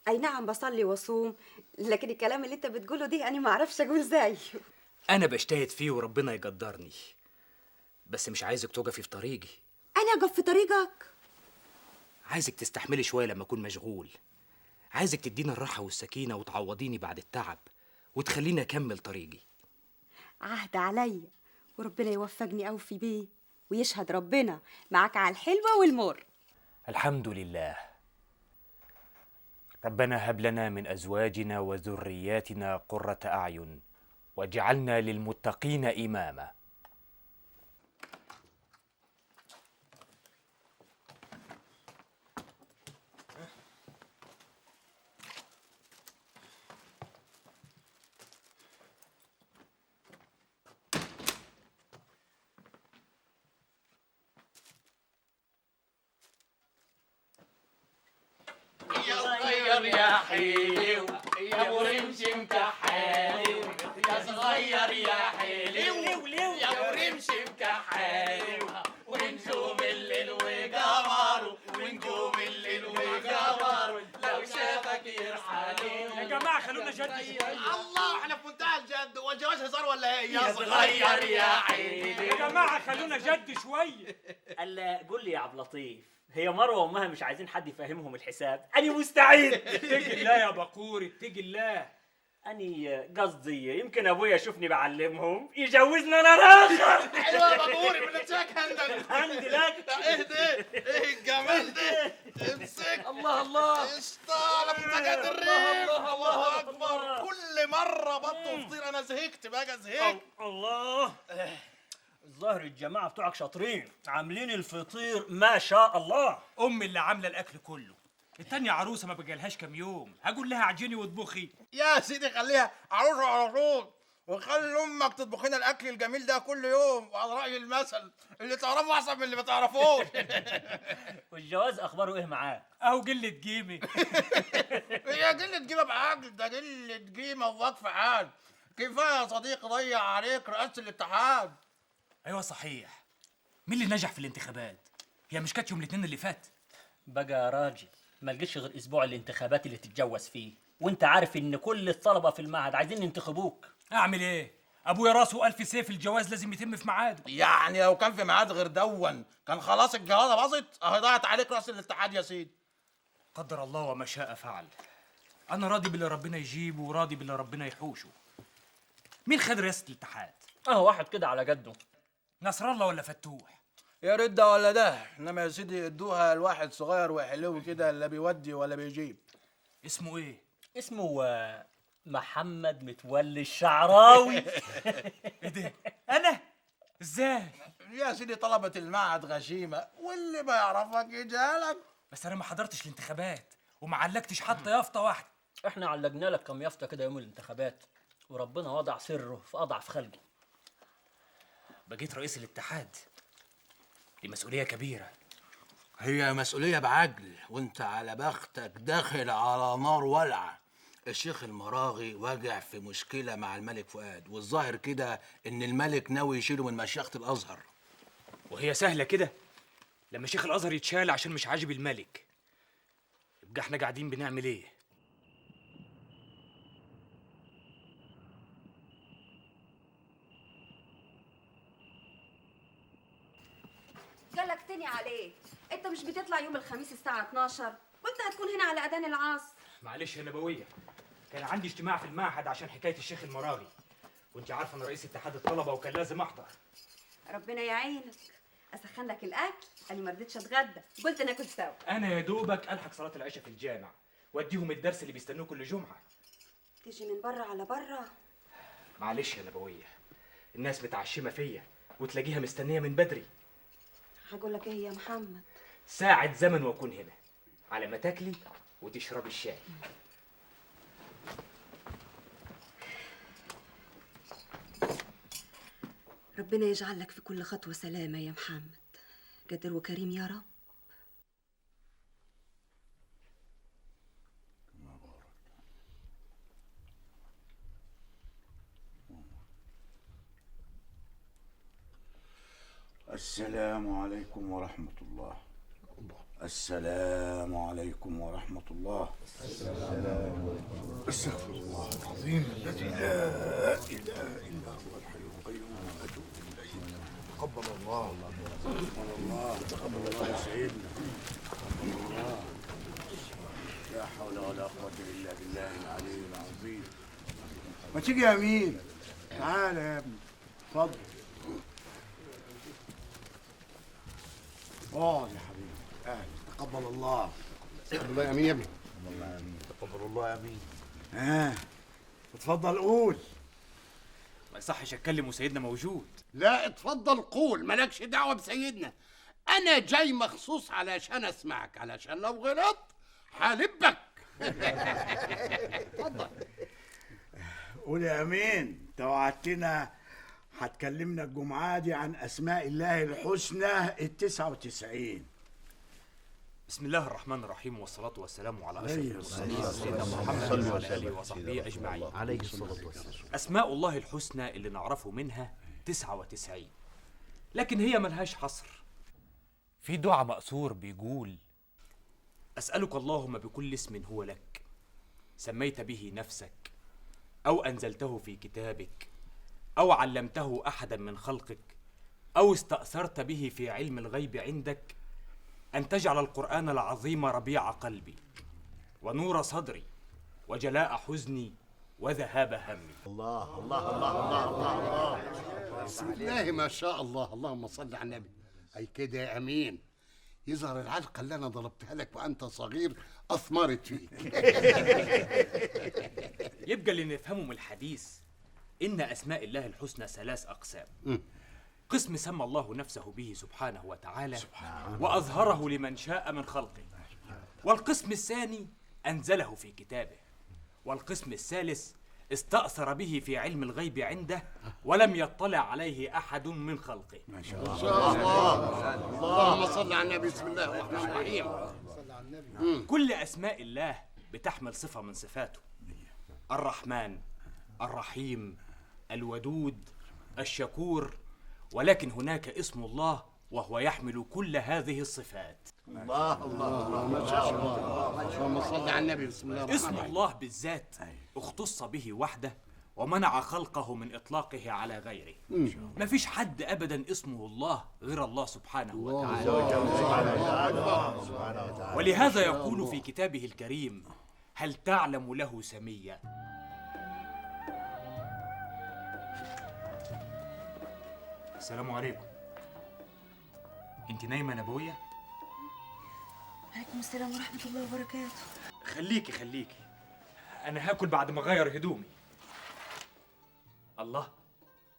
اي نعم بصلي واصوم، لكن الكلام اللي انت بتقوله دي انا ما اعرفش اقول زيه. انا بجتهد فيه وربنا يقدرني، بس مش عايزك تقفي في طريقي. انا اقف في طريقك؟ عايزك تستحملي شويه لما اكون مشغول، عايزك تديني الراحه والسكينه وتعوضيني بعد التعب وتخليني اكمل طريقي. عهد عليا، وربنا يوفقني اوفي بيه، ويشهد ربنا معاك على الحلوه والمر. الحمد لله. ربنا هب لنا من ازواجنا وذرياتنا قرة اعين واجعلنا للمتقين اماما. صغير يا حلو يا ابو رمش مكحلو، يا صغير يا حلو يا ابو رمش مكحلو، ونجوم الليل وقمره، ونجوم الليل وقمره لو شافك يرحلوا. يا جماعه خلونا جد. الله احنا في منتهى الجد، هو الجواز هزار ولا ايه؟ يا صغير يا حلو. يا جماعه خلونا جد شويه. قال قول لي يا عبد اللطيف، هي مروه وامها مش عايزين حد يفهمهم الحساب؟ انا مستعد. اتقي الله يا بقور، اتقي الله. اني قصدي يمكن ابويا يشوفني بعلمهم يجوزنا انا الاخر. حلوه يا بابوري، بنتشاك هندل. هند لك. ايه ده؟ ايه الجمال ده؟ امسك. الله الله. اشطالة منتجات الريف. الله اكبر. كل مره بطل فطير انا زهقت بقى، زهقت. الله. الظاهر الجماعه بتوعك شاطرين، عاملين الفطير ما شاء الله. امي اللي عامله الاكل كله، التانية عروسه ما بقالهاش كام يوم، هقول لها عجيني واطبخي. يا سيدي خليها عروسه على طول، وخلي امك تطبخ لنا الاكل الجميل ده كل يوم، وعلى راي المثل اللي تعرفه احسن من اللي ما تعرفوش. والجواز اخباره ايه معاك؟ اهو قله قيمه. هي قله قيمه بعقل، ده قله قيمه ووقف حال. كفايه يا صديقي ضيع عليك رئاسه الاتحاد. ايوه صحيح، مين اللي نجح في الانتخابات؟ هي مش كانت يوم الاثنين اللي فات؟ بقى يا راجل ما لقيتش غير اسبوع الانتخابات اللي تتجوز فيه، وانت عارف ان كل الطلبه في المعهد عايزين ينتخبوك. اعمل ايه؟ ابويا راسه الف سيف، الجواز لازم يتم في ميعاده. يعني لو كان في ميعاد غير دون كان خلاص الجوازه باظت، اهي ضاعت عليك راس الاتحاد يا سيدي. قدر الله وما شاء فعل. انا راضي باللي ربنا يجيبه وراضي باللي ربنا يحوشه. مين خد رئاسه الاتحاد؟ اهو واحد كده على جده. نصر الله ولا فتوح؟ يا ريت ده ولا ده، انما يا سيدي ادوها لواحد صغير وحلو كده لا بيودي ولا بيجيب. اسمه ايه؟ اسمه محمد متولي الشعراوي. ايه ده؟ انا؟ ازاي؟ يا سيدي طلبة المعهد غشيمة واللي ما يعرفك يجهلك. بس انا ما حضرتش الانتخابات وما علقتش حتى يافطه واحده. احنا علقنا لك كم يافطه كده يوم الانتخابات، وربنا وضع سره في اضعف خلقه. بقيت رئيس الاتحاد، دي مسؤوليه كبيره. هي مسؤولية بعجل، وانت على بختك داخل على نار ولعة. الشيخ المراغي واجع في مشكلة مع الملك فؤاد، والظاهر كده ان الملك ناوي يشيله من مشيخة الازهر. وهي سهله كده؟ لما شيخ الازهر يتشال عشان مش عاجب الملك، يبقى احنا قاعدين بنعمل ايه؟ جلكتني عليه. انت مش بتطلع يوم الخميس الساعة 12؟ قلت هتكون هنا على اذان العصر. معلش يا نبويه، كان عندي اجتماع في المعهد عشان حكايه الشيخ المراغي، وانت عارفه انا رئيس اتحاد الطلبه وكان لازم احضر. ربنا يعينك. اسخن لك الاكل، انا ما رضيتش اتغدى، قلت ناكل سوا. انا يا دوبك الحق صلاه العشاء في الجامع واديهم الدرس اللي بيستنوه كل جمعه. تيجي من بره على بره. معلش يا نبويه، الناس متعشمه فيا وتلاقيها مستنيه من بدري. هقول لك ايه يا محمد؟ ساعة زمن واكون هنا على ما تاكلي وتشربي الشاي. ربنا يجعل لك في كل خطوة سلامة يا محمد، قادر وكريم يا رب. السلام عليكم ورحمة الله. السلام عليكم ورحمة الله. استغفر الله العظيم الذي لا إله إلا هو الحي القيوم وأتوب إليه. تقبل الله تقبل الله تقبل الله يا سيدنا. تقبل الله. لا حول ولا قوة إلا بالله العلي العظيم. ما تيجي يا أمين؟ تعال يا ابني، اتفضل. اقعد يا حبيبي. اهلا. تقبل الله. تقبل الله يا امين يا ابني. تقبل الله يا امين. تقبل الله يا امين. اتفضل قول. ما يصحش اتكلم وسيدنا موجود. لا اتفضل قول، مالكش دعوه بسيدنا. انا جاي مخصوص علشان اسمعك، علشان لو غلط هلبك. اتفضل قول يا امين. انت وعدتنا هتكلمنا الجمعة دي عن أسماء الله الحسنى ال99. بسم الله الرحمن الرحيم، والصلاة والسلام على أشرف المرسلين سيدنا محمد وعلى آله وصحبه أجمعين. عليه الصلاة والسلام. أسماء الله الحسنى اللي نعرفه منها 99، لكن هي ملهاش حصر. في دعاء مأثور بيقول: أسألك اللهم بكل اسم هو لك سميت به نفسك أو أنزلته في كتابك أو علمته أحدا من خلقك أو استأثرت به في علم الغيب عندك أن تجعل القرآن العظيم ربيع قلبي ونور صدري وجلاء حزني وذهاب همي. الله الله الله الله الله الله. بسم الله ما شاء الله، اللهم صل على النبي. اي كده يا امين، يظهر العلقه اللي انا ضربتها لك وانت صغير اثمرت فيك. يبقى اللي نفهمه من الحديث إن أسماء الله الحسنى 3 أقسام. قسم سمى الله نفسه به سبحانه وتعالى وأظهره لمن شاء من خلقه، والقسم الثاني أنزله في كتابه، والقسم الثالث استأثر به في علم الغيب عنده ولم يطلع عليه أحد من خلقه. ما شاء الله. اللهم صل على النبي. بسم الله الرحمن الرحيم. كل أسماء الله بتحمل صفة من صفاته: الرحمن، الرحيم، الودود، الشكور، ولكن هناك اسم الله وهو يحمل كل هذه الصفات. الله الله الله ما شاء الله. اللهم صل على النبي. بسم الله الرحمن اسم الرحيم. الله بالذات اختص به وحده ومنع خلقه من إطلاقه على غيره. مفيش حد أبدا اسمه الله غير الله سبحانه وتعالى. ولهذا يقول في كتابه الكريم: هل تعلم له سميا؟ السلام عليكم. انت نايمه يا ابويا؟ عليكم السلام ورحمة الله وبركاته. خليكي انا هاكل بعد ما اغير هدومي. الله،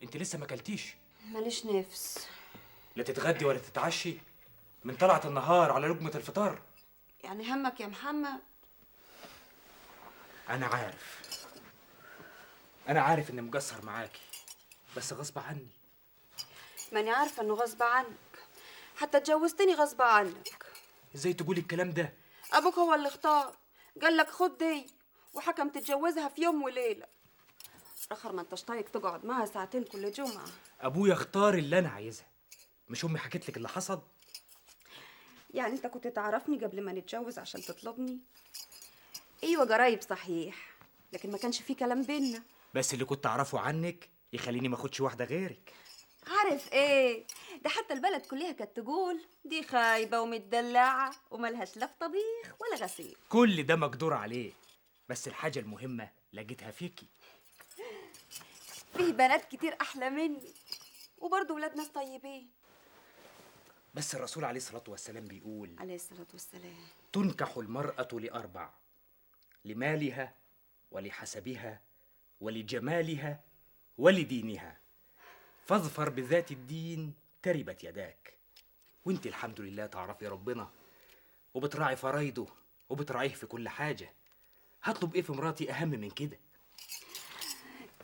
انت لسه ما اكلتيش؟ ماليش نفس. لا تتغدي ولا تتعشي من طلعت النهار على لقمه الفطار. يعني همك يا محمد؟ انا عارف اني مقصر معاكي، بس غصب عني. ماني عارفة انه غصب عنك، حتى اتجوزتني غصب عنك. ازاي تقولي الكلام ده؟ ابوك هو اللي اختار، قال لك خد دي وحكم تتجوزها في يوم وليلة. اخر ما انتش طايق تقعد معاها ساعتين كل جمعة. ابويا اختار اللي انا عايزها، مش امي حكيت لك اللي حصل؟ يعني انت كنت تعرفني قبل ما نتجوز عشان تطلبني؟ ايوه قرايب صحيح، لكن ما كانش في كلام بينا. بس اللي كنت اعرفه عنك يخليني ما اخدش واحده غيرك. عارف ايه؟ ده حتى البلد كلها كانت تقول دي خايبه ومتدلعه وملهاش لا في طبيخ ولا غسيل. كل ده مقدور عليه، بس الحاجه المهمه لقيتها فيكي. فيه بنات كتير احلى مني، وبرضه ولاد ناس طيبين. بس الرسول عليه الصلاه والسلام بيقول عليه الصلاه والسلام: تنكح المراه لاربع: لمالها ولحسبها ولجمالها ولدينها، فاظفر بذات الدين تربت يداك. وانت الحمد لله تعرفي ربنا وبتراعي فرايده وبتراعيه في كل حاجه. هطلب ايه في مراتي اهم من كده؟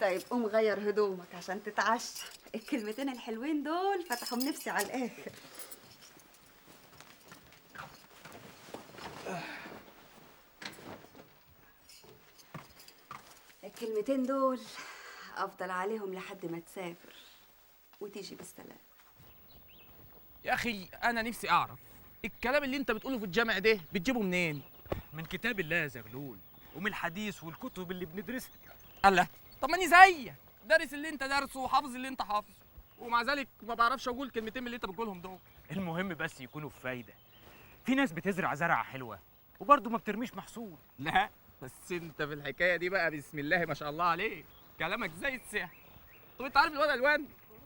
طيب قوم غير هدومك عشان تتعشى. الكلمتين الحلوين دول فتحوا نفسي على الاخر. الكلمتين دول افضل عليهم لحد ما تسافر وتيجي بالسلام. يا اخي انا نفسي اعرف الكلام اللي انت بتقوله في الجامع ده بتجيبه منين؟ من كتاب الله يا زغلول، ومن الحديث والكتب اللي بندرسها. الله، طب ماني زيك دارس اللي انت دارسه وحافظ اللي انت حافظه، ومع ذلك ما بعرفش اقول كلمتين من اللي انت بتقولهم دول. المهم بس يكونوا في فايده. في ناس بتزرع زرعه حلوه وبرضه ما بترميش محصول. لا بس انت في الحكايه دي بقى بسم الله ما شاء الله عليك، كلامك زي السحر. طب انت عارف الواد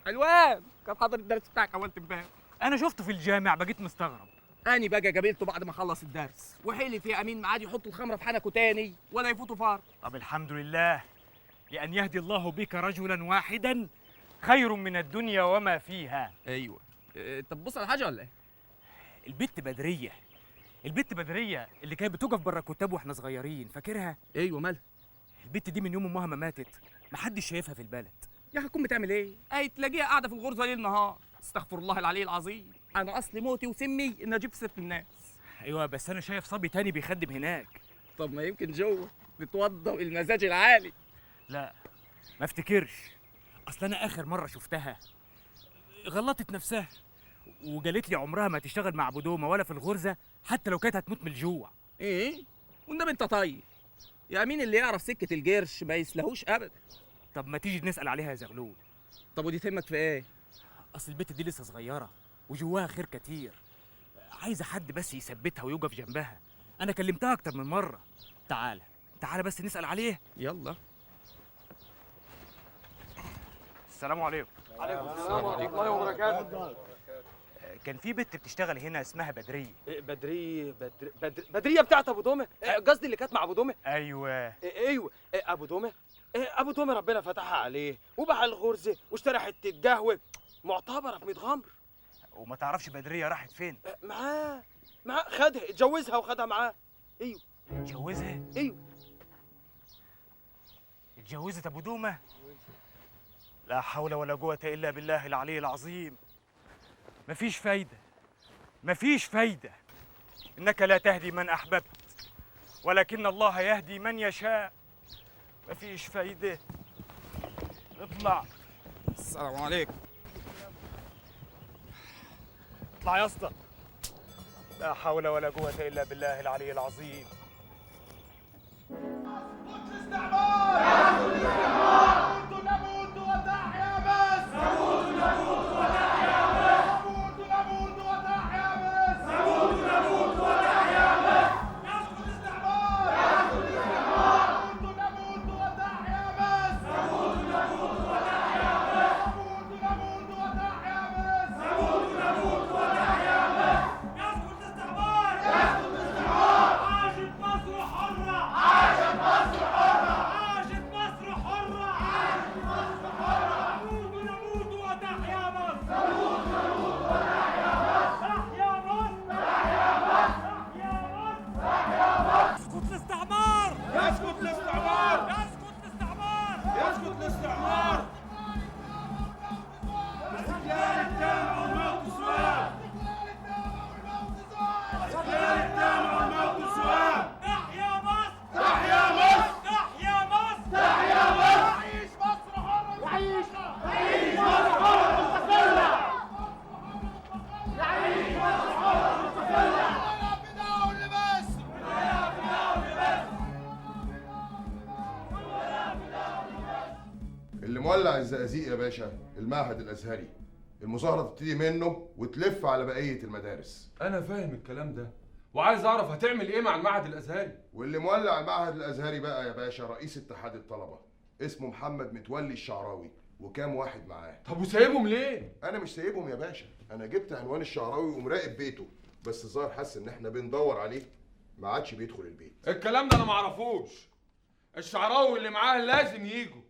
علوان كان حاضر الدرس بتاعك اول امبارح. انا شفته في الجامع بقيت مستغرب. اني بقى قابلته بعد ما خلص الدرس وحلف يا امين معاد يحط الخمره في حنكه تاني ولا يفوتوا فار. طب الحمد لله، لأن يهدي الله بك رجلا واحدا خير من الدنيا وما فيها. ايوه. طب بص على حاجه ولا ايه؟ البت بدريه اللي كانت بتقف بره الكتاب واحنا صغيرين، فاكرها؟ ايوه مالها؟ البت دي من يوم امها ما ماتت محدش شايفها في البلد. يا اخي تكون بتعمل ايه؟ اي تلاقيها قاعده في الغرزه ليل نهار. استغفر الله العلي العظيم، انا اصل موتي وسمي ان اجيب سيره الناس. ايوه بس انا شايف صبي تاني بيخدم هناك. طب ما يمكن جوه بتوضى المزاج العالي. لا ما افتكرش، اصل انا اخر مره شفتها غلطت نفسها وقالت لي عمرها ما تشتغل مع ابو دومه ولا في الغرزه حتى لو كانت هتموت من الجوع. ايه؟ والنبي انت طيب يا مين اللي يعرف سكه الجرش ما يسلهوش ابدا. طب ما تيجي نسال عليها يا زغلول. طب ودي تهمك في ايه؟ اصل البت دي لسه صغيره وجواها خير كتير، عايزه حد بس يثبتها ويوقف جنبها. انا كلمتها اكتر من مره. تعالى بس نسال عليه. يلا. السلام عليكم. عليكم السلام ورحمه الله وبركاته. كان في بنت بتشتغل هنا اسمها بدريه. بدريه بتاعت ابو دومه، قصدي اللي كانت مع ابو دومه. ايوه ايوه ابو دومه ربنا فتحها عليه وباع الغرزه واشترى حته قهوه معتبره في 100 غمر. وما تعرفش بدريه راحت فين؟ معاه خدها، اتجوزها وخدها معاه. ايوه اتجوزها؟ ايوه اتجوزت ابو دومه؟ لا حول ولا قوه الا بالله العلي العظيم. مفيش فايده. انك لا تهدي من احببت ولكن الله يهدي من يشاء. مفيش فايده. اطلع. السلام عليكم. اطلع يا اسطى. لا حول ولا قوه الا بالله العلي العظيم. الاستعمار. الرجال التامع الموت السؤال. الرجال التامع الموت السؤال. تحيا مصر. تحيا مصر. تحيا مصر. تحيا مصر. يعيش مصر حرة. يعيش. يعيش مصر حرة مستقلة. يعيش مصر حرة مستقلة. اللي مولع الزقازيق يا باشا المعهد الازهري. المظاهره تبتدي منه وتلف على بقيه المدارس. انا فاهم الكلام ده وعايز اعرف هتعمل ايه مع المعهد الازهري. واللي مولع المعهد الازهري بقى يا باشا رئيس اتحاد الطلبه اسمه محمد متولي الشعراوي وكام واحد معاه. طب وسايبهم ليه؟ انا مش سايبهم يا باشا، انا جبت عنوان الشعراوي ومراقب بيته، بس الظاهر حس ان احنا بندور عليه ما عادش بيدخل البيت. الكلام ده انا ما اعرفوش. الشعراوي اللي معاه لازم يجوا.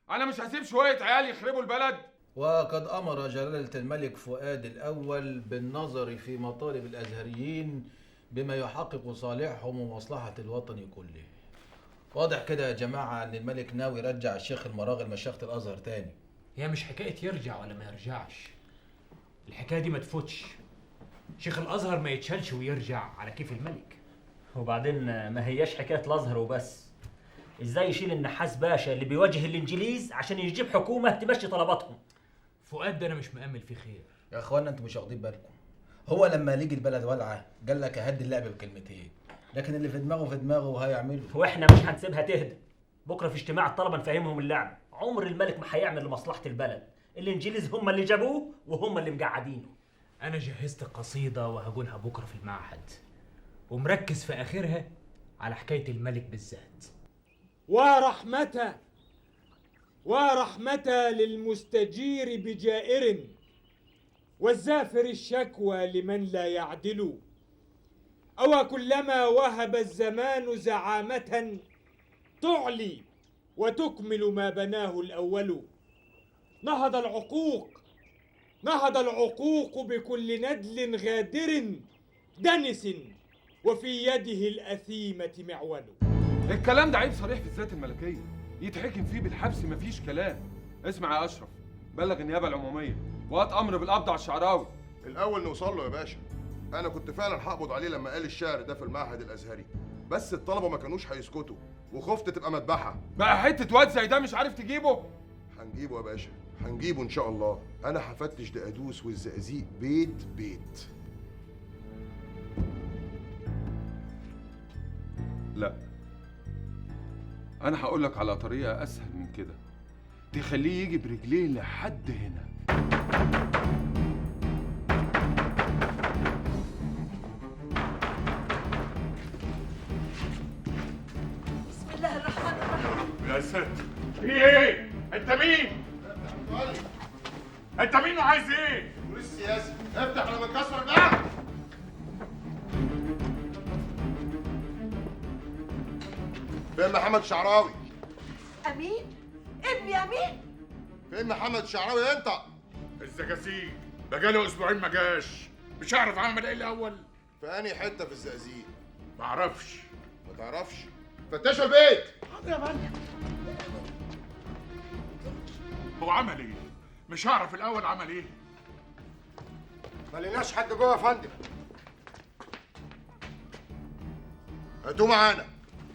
انا مش هسيب شويه عيال يخربوا البلد. وقد أمر جلالة الملك فؤاد الأول بالنظر في مطالب الأزهريين بما يحقق صالحهم ومصلحة الوطن كله. واضح كده يا جماعة إن الملك ناوي يرجع الشيخ المراغي لمشيخة الأزهر تاني. هي مش حكاية يرجع ولا ما يرجعش، الحكاية دي ما تفوتش. شيخ الأزهر ما يتشالش ويرجع على كيف الملك. وبعدين ما هياش حكاية الأزهر وبس. ازاي يشيل النحاس باشا اللي بيواجه الانجليز عشان يجيب حكومة تمشي طلباتهم؟ فؤاد ده انا مش مأمل فيه خير. يا اخوانا انتوا مش واخدين بالكم. هو لما ليجي البلد والعه قال لك اهدي اللعب بكلمتين، لكن اللي في دماغه في دماغه وهيعمله. واحنا مش هنسيبها تهدى. بكره في اجتماع الطلبه نفهمهم اللعب. عمر الملك ما هيعمل لمصلحه البلد. الانجليز هم اللي جابوه وهم اللي مقعدينه. انا جهزت قصيده وهقولها بكره في المعهد ومركز في اخرها على حكايه الملك بالذات. ورحمة للمستجير بجائر والزافر الشكوى لمن لا يعدل. أو كلما وهب الزمان زعامة تعلي وتكمل ما بناه الأول. نهض العقوق بكل ندل غادر دنس وفي يده الأثيمة معول. الكلام ده عيب صريح في الذات الملكيه، يتحكم فيه بالحبس مفيش كلام. اسمع يا اشرف، بلغ النيابه العموميه وهات امر بالقبض على الشعراوي. الاول نوصل له يا باشا. انا كنت فعلا هقبض عليه لما قال الشعر ده في المعهد الازهري، بس الطلبه ما كانوش هيسكتوا وخفت تبقى مذبحه. بقى حته واد زي ده مش عارف تجيبه؟ هنجيبه يا باشا، هنجيبه ان شاء الله. انا هفتش دقادوس والزقازيق بيت بيت. لا، انا هقول لك على طريقه اسهل من كده تخليه يجي برجليه لحد هنا. بسم الله الرحمن الرحيم. يا ست في ايه؟ انت مين؟ انت مين وعايز ايه؟ بوليس سياسي، افتح لما نكسر الباب. فين محمد الشعراوي؟ أمين؟ ابني أمين؟ فين محمد الشعراوي انت؟ الزقازيق بقاله اسبوعين ما جاش، مش هعرف عمل ايه الاول؟ في انهي حته في الزقازيق؟ معرفش. ما تعرفش؟ فتشوا البيت. حاضر يا فندم. هو عمل ايه؟ مش هعرف الاول عمل ايه؟ ما لقيناش حد جوه يا فندم. هاتوه معانا.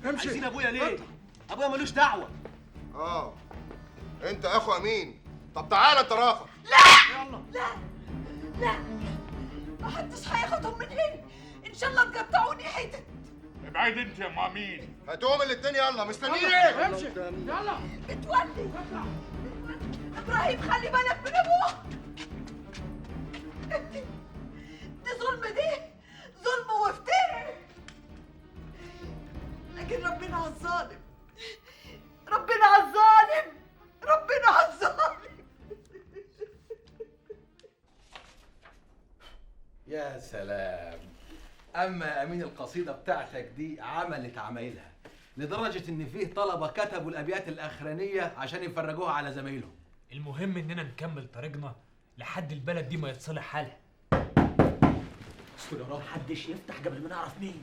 امشي. عايزين ابويا ليه؟ ابويا ملوش دعوه. انت اخو امين. طب تعالى انت رافع. لا محدش هياخدهم من هنا، إن شاء الله تقطعوني حتت. ابعد انت يا ام امين. هاتوهم الاتنين يلا، مستنيين يلا، ايه؟ امشي. يلا. متولي إبراهيم خلي بالك من أبوه. دي ظلم، دي ظلم وافتراء، لكن ربنا على الظالم، ربنا على الظالم، ربنا على الظالم. يا سلام. اما امين القصيده بتاعتك دي عملت عمايلها لدرجه ان فيه طلبه كتبوا الابيات الاخرانيه عشان يفرجوها على زمايلهم. المهم اننا نكمل طريقنا لحد البلد دي ما يتصلح حالها. استر يا رب محدش يفتح قبل ما نعرف مين.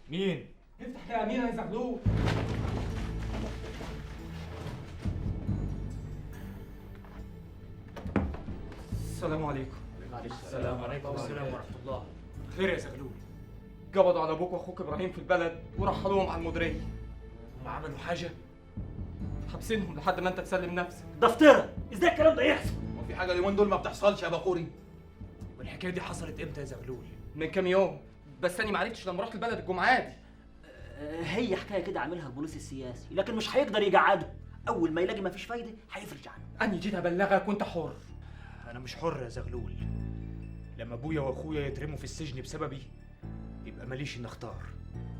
مين؟ افتح يا يا امينه يا زغلول. السلام عليكم. السلام عليكم السلام ورحمة الله. خير يا زغلول؟ قبضوا على ابوك واخوك ابراهيم في البلد ورحلوهم على المديريه. هم عملوا حاجة؟ حابسينهم لحد ما انت تسلم نفسك. ده افترا، ازاي الكلام ده يحصل؟ وفي حاجه اليومين دول ما بتحصلش يا باقوري. والحكاية دي حصلت امتى يا زغلول؟ من كام يوم، بس انا ما عرفتش لما رحت البلد الجمعه دي. هي حكايه كده عاملها البوليس السياسي، لكن مش هيقدر يقعده. اول ما يلاقي مفيش فايده هيفرج عنه. انا جيت ابلغك وانت حر. أنا مش حر يا زغلول. لما أبويا وأخويا يترموا في السجن بسببي يبقى ماليش إن أختار.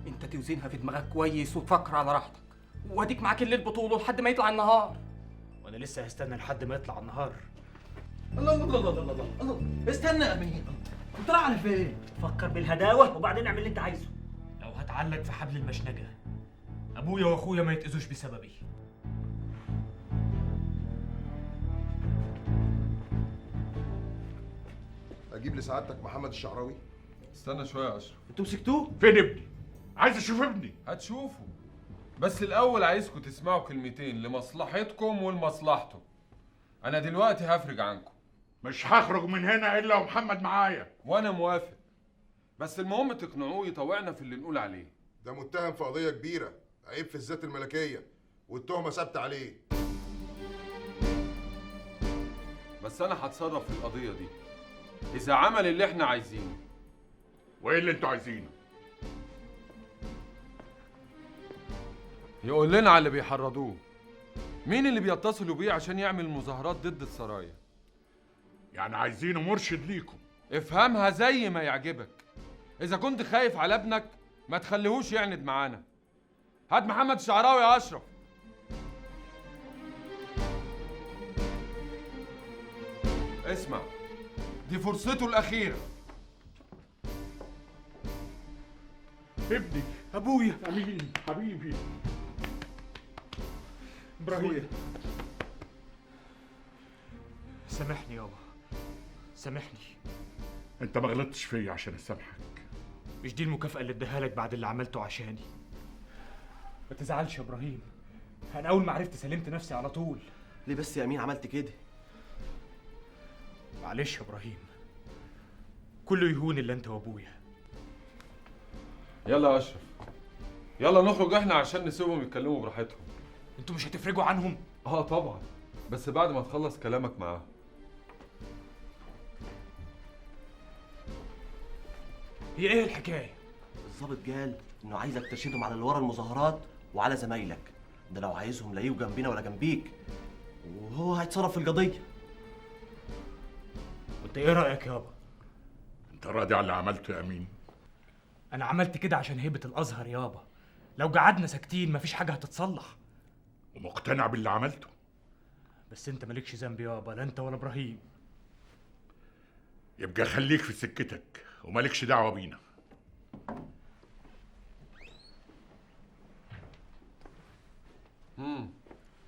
انت توزنها في دماغك كويس وتفكر على راحتك، واديك معاك الليل بطوله لحد ما يطلع النهار. وأنا لسه هستنى لحد ما يطلع النهار. الله الله الله الله الله الله، استنى يا امين، انت رايح على فين؟ فكر بالهداوه وبعدين اعمل اللي انت عايزه. لو هتعلق في حبل المشنقة أبويا وأخويا ما يتأذوش بسببي. اجيب لسعادتك محمد الشعراوي. استنى شويه يا اشرف. انتوا مسكتوه؟ فين ابني؟ عايز اشوف ابني. هتشوفوا، بس الاول عايزكم تسمعوا كلمتين لمصلحتكم ولمصلحته. انا دلوقتي هفرج عنكم. مش هخرج من هنا الا ومحمد معايا. وانا موافق، بس المهم تقنعوه يطوعنا في اللي نقول عليه. ده متهم في قضيه كبيره، عيب في الذات الملكيه، والتهمه ثابته عليه. بس انا هتصرف في القضيه دي اذا عمل اللي احنا عايزينه. وايه اللي انتوا عايزينه؟ يقول لنا على اللي بيحرضوه، مين اللي بيتصلوا بيه عشان يعمل مظاهرات ضد السرايا. يعني عايزينه مرشد ليكم. افهمها زي ما يعجبك. اذا كنت خايف على ابنك ما تخليهوش يعند معانا. هات محمد الشعراوي يا اشرف. اسمع، دي فرصته الاخيره. ابني، ابويا، امين حبيبي ابراهيم. سامحني يابا، سامحني. انت ما غلطتش فيا عشان اسامحك. مش دي المكافأة اللي اديها لك بعد اللي عملته عشاني. ما تزعلش يا ابراهيم، انا اول ما عرفت سلمت نفسي على طول. ليه بس يا امين عملت كده؟ معلش يا ابراهيم، كله يهون الا انت وابويا. يلا يا اشرف، يلا نخرج احنا عشان نسيبهم يتكلموا براحتهم. انتوا مش هتفرجوا عنهم؟ اه طبعا، بس بعد ما تخلص كلامك معاهم. هي ايه الحكايه؟ الظابط قال انه عايزك ترشدهم على اللي ورا المظاهرات وعلى زمايلك. ده لو عايزهم لا يجوا جنبينا ولا جنبيك، وهو هيتصرف في القضيه. وانت ايه رايك يابا؟ انت راضي على اللي عملته يا امين؟ انا عملت كده عشان هيبه الازهر يابا. لو قعدنا ساكتين مفيش حاجه هتتصلح. ومقتنع باللي عملته؟ بس انت مالكش ذنب يابا، لا انت ولا ابراهيم. يبقى خليك في سكتك ومالكش دعوه بينا.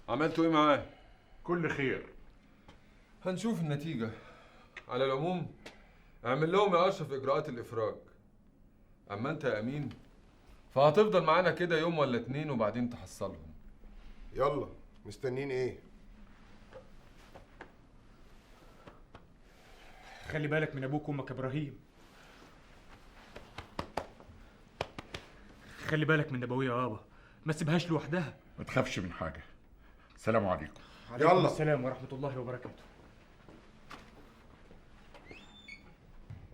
عملتوا ايه معاه؟ كل خير. هنشوف النتيجة. على العموم اعمل لهم يا اشرف اجراءات الافراج. اما انت يا امين فهتفضل معانا كده يوم ولا اتنين وبعدين تحصلهم. يلا مستنيين ايه؟ خلي بالك من ابوك وامك يا ابراهيم. خلي بالك من نبوية يابا، ما تسيبهاش لوحدها. ما تخافش من حاجه. السلام عليكم. عليكم السلام ورحمه الله وبركاته.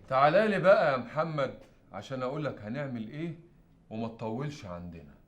تعالى لي بقى يا محمد عشان اقول لك هنعمل ايه وما تطولش عندنا.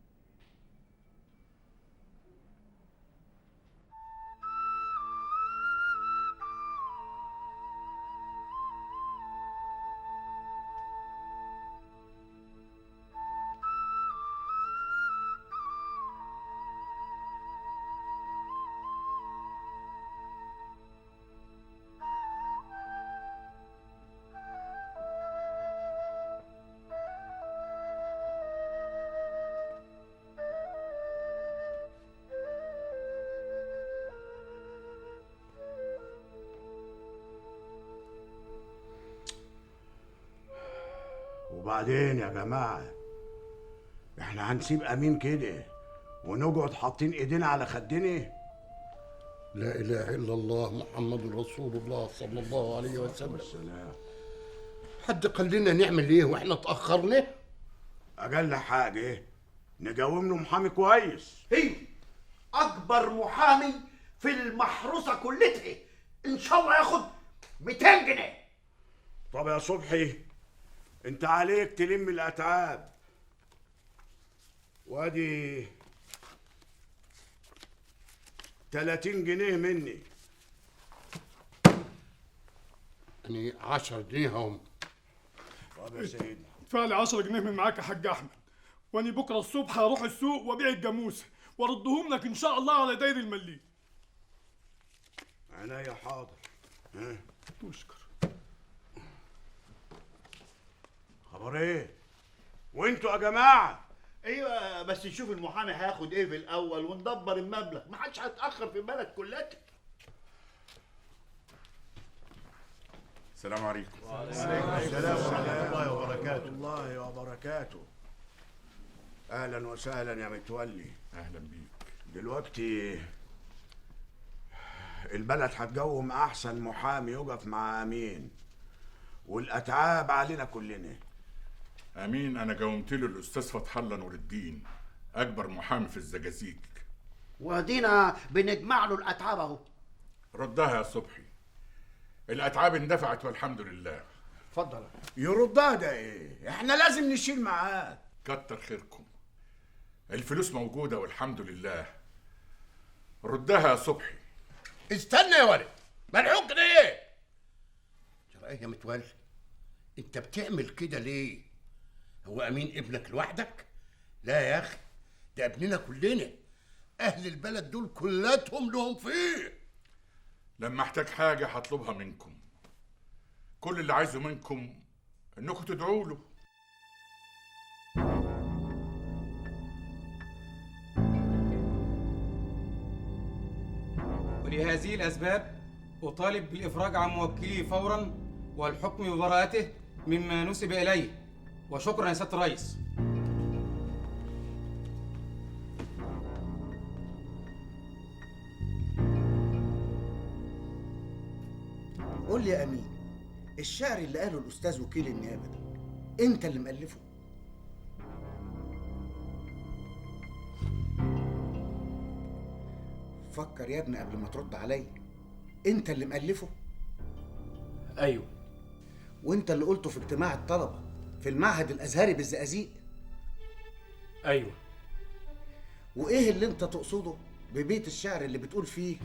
وبعدين يا جماعة، احنا هنسيب امين كده ونقعد حاطين ايدينا على خدنا؟ لا اله الا الله محمد رسول الله صلى الله عليه وسلم. حد قال لنا نعمل ايه واحنا اتاخرنا؟ اقل حاجه نجاوب له محامي كويس. هي اكبر محامي في المحروسه كلتها، ان شاء الله ياخد 200 جنيه. طب يا صبحي انت عليك تلم الاتعاب، وادي 30 جنيه مني. يعني 10 جنيه هم. طب يا سيدي ادفع لي 10 جنيه من معاك يا حاج احمد، واني بكره الصبح هروح السوق وابيع الجاموسه واردهم لك ان شاء الله على داير المليل. عينيا حاضر. ها تشكر. خبر ايه؟ وانتوا يا جماعه؟ ايوه بس نشوف المحامي هياخد ايه في الاول وندبر المبلغ، ما حدش هيتاخر في البلد كلها. السلام عليكم. وعليكم السلام ورحمه الله وبركاته. الله وبركاته. اهلا وسهلا يا متولي. اهلا بيك. دلوقتي البلد هتجوم احسن محامي يقف مع امين، والاتعاب علينا كلنا. امين انا جاومت له الاستاذ فتح الله نور الدين، اكبر محامي في الزجازيج، وادينا بنجمع له الاتعاب اهو. ردها يا صبحي، الاتعاب اندفعت والحمد لله. اتفضل. يردها ده ايه؟ احنا لازم نشيل معاه. كتر خيركم، الفلوس موجوده والحمد لله. ردها يا صبحي. استنى يا ولد، ملحوق كده ايه؟ ترى ايه يا متولي؟ انت بتعمل كده ليه؟ هو امين ابنك لوحدك؟ لا يا اخي، ده ابننا كلنا. اهل البلد دول كلاتهم لهم فيه. لما احتاج حاجه هطلبها منكم، كل اللي عايزه منكم انكم تدعوا له. ولهذه الأسباب أطالب بالإفراج عن موكليه فورا والحكم ببراءته مما نسب إليه. وشكرا يا سيادة الرئيس. قول لي يا أمين، الشعر اللي قاله الأستاذ وكيل النيابة ده أنت اللي مألفه؟ فكر يا ابني قبل ما ترد عليا، انت اللي مألفه؟ ايوه. وانت اللي قلته في اجتماع الطلبة في المعهد الازهري بالزقازيق؟ ايوه. وايه اللي انت تقصده ببيت الشعر اللي بتقول فيه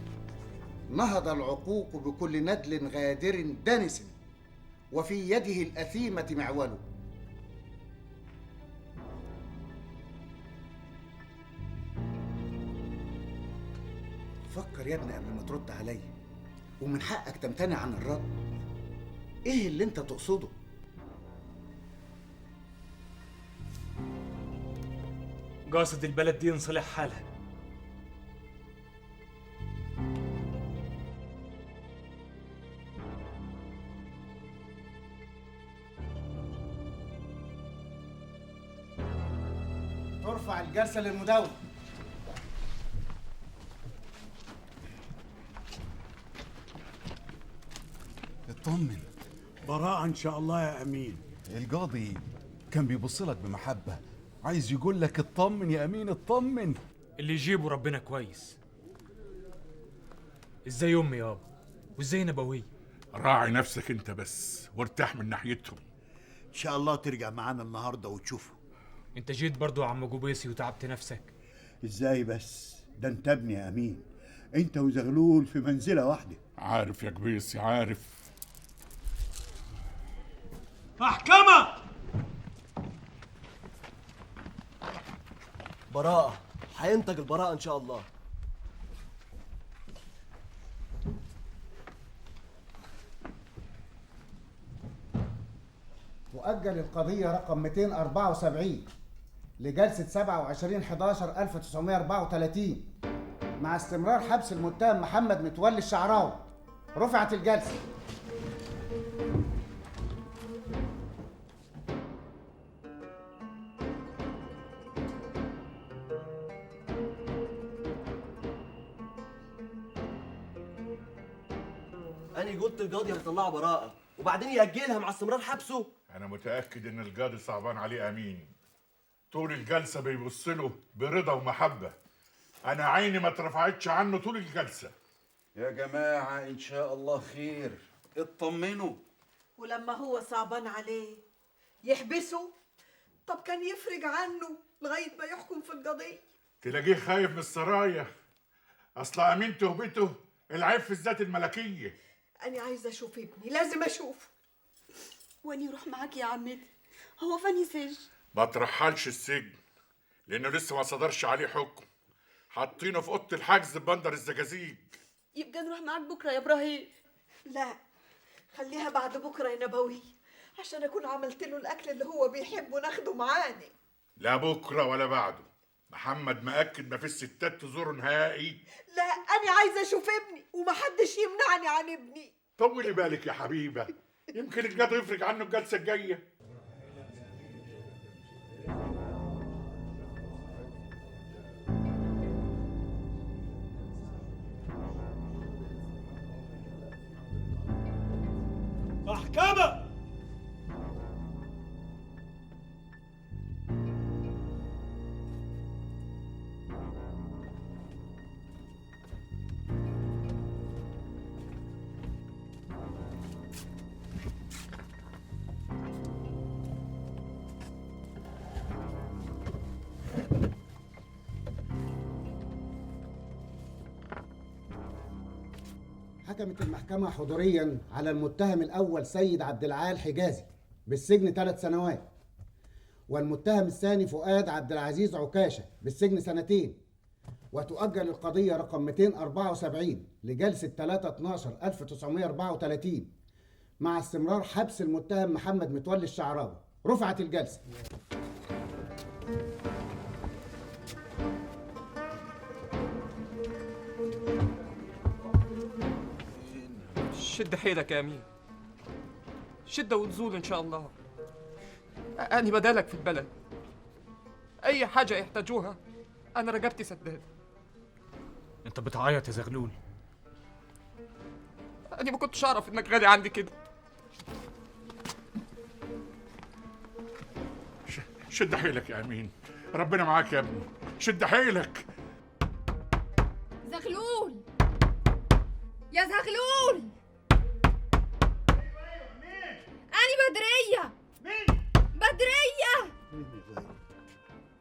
نهض العقوق بكل ندل غادر دنس وفي يده الأثيمة معول؟ فكر يا ابني قبل ما ترد عليا، ومن حقك تمتنع عن الرد. ايه اللي انت تقصده؟ قاصد البلد دي ينصلح حالها. ترفع الجلسة للمداولة. اطمن. براءة ان شاء الله يا امين. القاضي كان بيبص لك بمحبة، عايز يقول لك اطمن يا امين اطمن. اللي يجيبه ربنا كويس. ازاي امي يابا وازاي نبوية؟ راعي نفسك انت بس وارتاح من ناحيتهم. ان شاء الله ترجع معانا النهارده وتشوفه. انت جيت برضو يا عم جوبيسي وتعبت نفسك. ازاي بس؟ ده انت ابني يا امين، انت وزغلول في منزله واحده. عارف يا جبيسي عارف. محكمة. براءة، هينتج البراءة إن شاء الله. تؤجل القضية رقم 274 لجلسة 27/11/1934 مع استمرار حبس المتهم محمد متولي الشعراوي. رفعت الجلسة. انا قلت القاضي هيطلعه براءه وبعدين ياجلها مع استمرار حبسه. انا متاكد ان القاضي صعبان عليه امين، طول الجلسه بيبص له برضا ومحبه. انا عيني ما اترفعتش عنه طول الجلسه. يا جماعة إن شاء الله خير، اطمنوا. ولما هو صعبان عليه يحبسه؟ طب كان يفرج عنه لغاية ما يحكم في القضية. تلاقيه خايف من السرايا، اصل امين تهبته العيب في الذات الملكيه. أنا عايزة أشوف ابني، لازم أشوفه. واني يروح معاك يا عمتي، هو فاني سجن؟ ما ترحلش السجن لانه لسه ما صدرش عليه حكم، حاطينه في اوضه الحجز ببندر الزجاجيج. يبقى نروح معاك بكره يا ابراهيم. لا، خليها بعد بكرة يا نبوي، عشان أكون عملت له الأكل اللي هو بيحبه ناخده معاني. لا بكره ولا بعده، محمد مأكد ما فيش ستات تزوره نهائي. لا، أنا عايزة أشوف ابني ومحدش يمنعني عن ابني. طولي بالك يا حبيبة، يمكن القاضي يفرج عنه الجلسة الجاية. محكمة. حكمت المحكمة حضوريا على المتهم الأول سيد عبد العال حجازي بالسجن 3 سنوات، والمتهم الثاني فؤاد عبد العزيز عكاشة بالسجن 2 سنين، وتؤجل القضية رقم 274 لجلسة 3/12/1934 مع استمرار حبس المتهم محمد متولي الشعراوي. رفعت الجلسة. شد حيلك يا امين، شدة وتزول ان شاء الله. أنا بدالك في البلد، اي حاجة يحتاجوها انا رقبتي سداد. انت بتعيط يا زغلول؟ انا ما كنتش اعرف انك غالي عندي كده. شد حيلك يا امين، ربنا معاك يا ابني، شد حيلك. زغلول يا زغلول، أنا بدرية. مين؟ بدرية.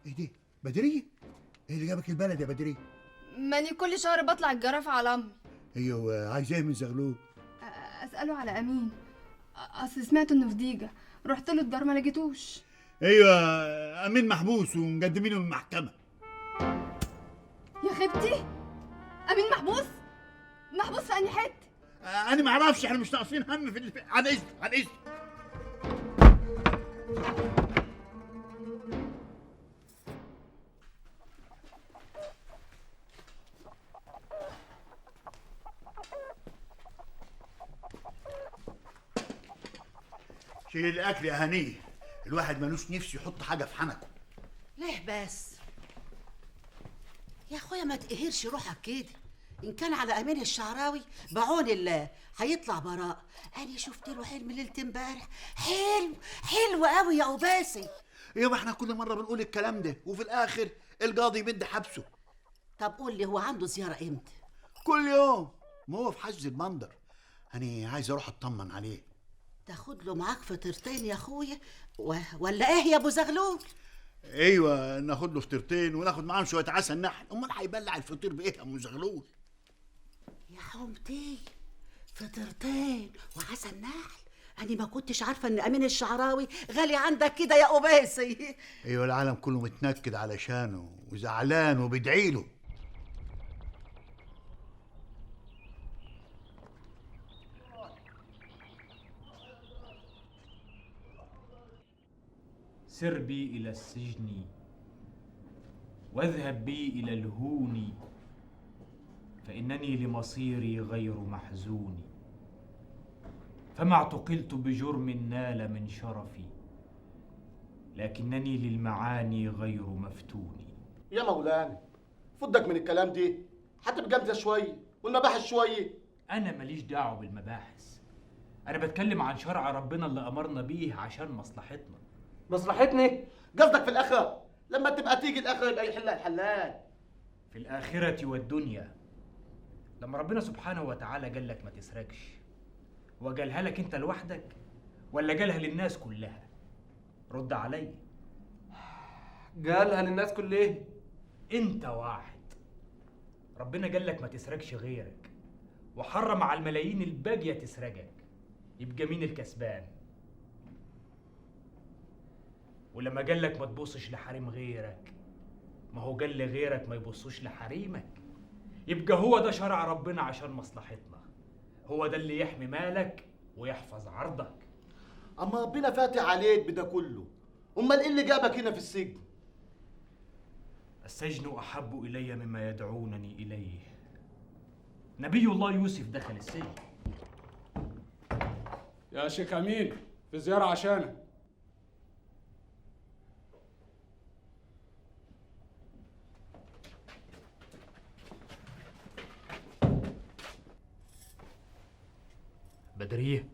ايه دي؟ بدرية؟ ايه اللي جابك البلد يا بدرية؟ ماني كل شهر بطلع الجرافة على أمي. ايوه، عايز ايه من زغلول؟ أسأله على أمين، أصل سمعت إنه في ديجة، رحت له الدار ما لقيتوش. ايوه، امين محبوس ومقدمينه المحكمة. يا خيبتي، أمين محبوس؟ محبوس في أنهي حتة؟ انا ما اعرفش، احنا مش ناقصين هم في عن اذن عن اذن. شيل الاكل يا هنيه، الواحد ملوش نفس يحط حاجه في حنكه. ليه بس يا اخويا؟ ما تقهرش روحك كده. ان كان على امين الشعراوي بعون الله هيطلع براء. انا شفت له حلم ليله امبارح، حلو قوي يا قباسي. ايوه، احنا كل مره بنقول الكلام ده وفي الاخر القاضي بيدي حبسه. طب قول لي، هو عنده زياره امتى؟ كل يوم، ما هو في حجز المنظر. انا عايز اروح اطمن عليه. تاخد له معاك فطيرتين يا اخويا ولا ايه يا ابو زغلول؟ ايوه، ناخد له فطيرتين وناخد معاهم شويه عسل نحل. امال هيبلع الفطير بايه يا ابو زغلول؟ يا حمتي، فطيرتين وعسل نحل؟ انا ما كنتش عارفه ان امين الشعراوي غالي عندك كده يا قباسي. ايوه، العالم كله متنكد علشانه وزعلان وبيدعي له. سر بي إلى السجن واذهب بي إلى الهون، فإنني لمصيري غير محزون. فما اعتقلت بجرم نال من شرفي، لكنني للمعاني غير مفتون. يا مولانا فضك من الكلام دي، هتبقى انت شويه والمباحث شويه. انا ماليش دعوه بالمباحث، انا بتكلم عن شرع ربنا اللي امرنا بيه عشان مصلحتنا. مصلحتني؟ قصدك في الاخره لما تبقى تيجي الاخره يبقى يحلها الحلال. في الآخرة والدنيا. لما ربنا سبحانه وتعالى قال لك ما تسرقش، وقالها لك انت لوحدك ولا قالها للناس كلها؟ رد علي. قالها للناس كلها. انت واحد. ربنا قال لك ما تسرقش غيرك، وحرم على الملايين الباقية تسرقك. يبقى مين الكسبان؟ ولما قال لك ما تبصش لحريم غيرك، ما هو قال لغيرك ما يبصوش لحريمك. يبقى هو ده شرع ربنا عشان مصلحتنا، هو ده اللي يحمي مالك ويحفظ عرضك. اما ربنا فاتح عليك بده كله، امال ايه اللي جابك هنا في السجن؟ السجن أحب إلي مما يدعونني إليه. نبي الله يوسف دخل السجن. يا شيخ امين في زياره عشانك. بدرية،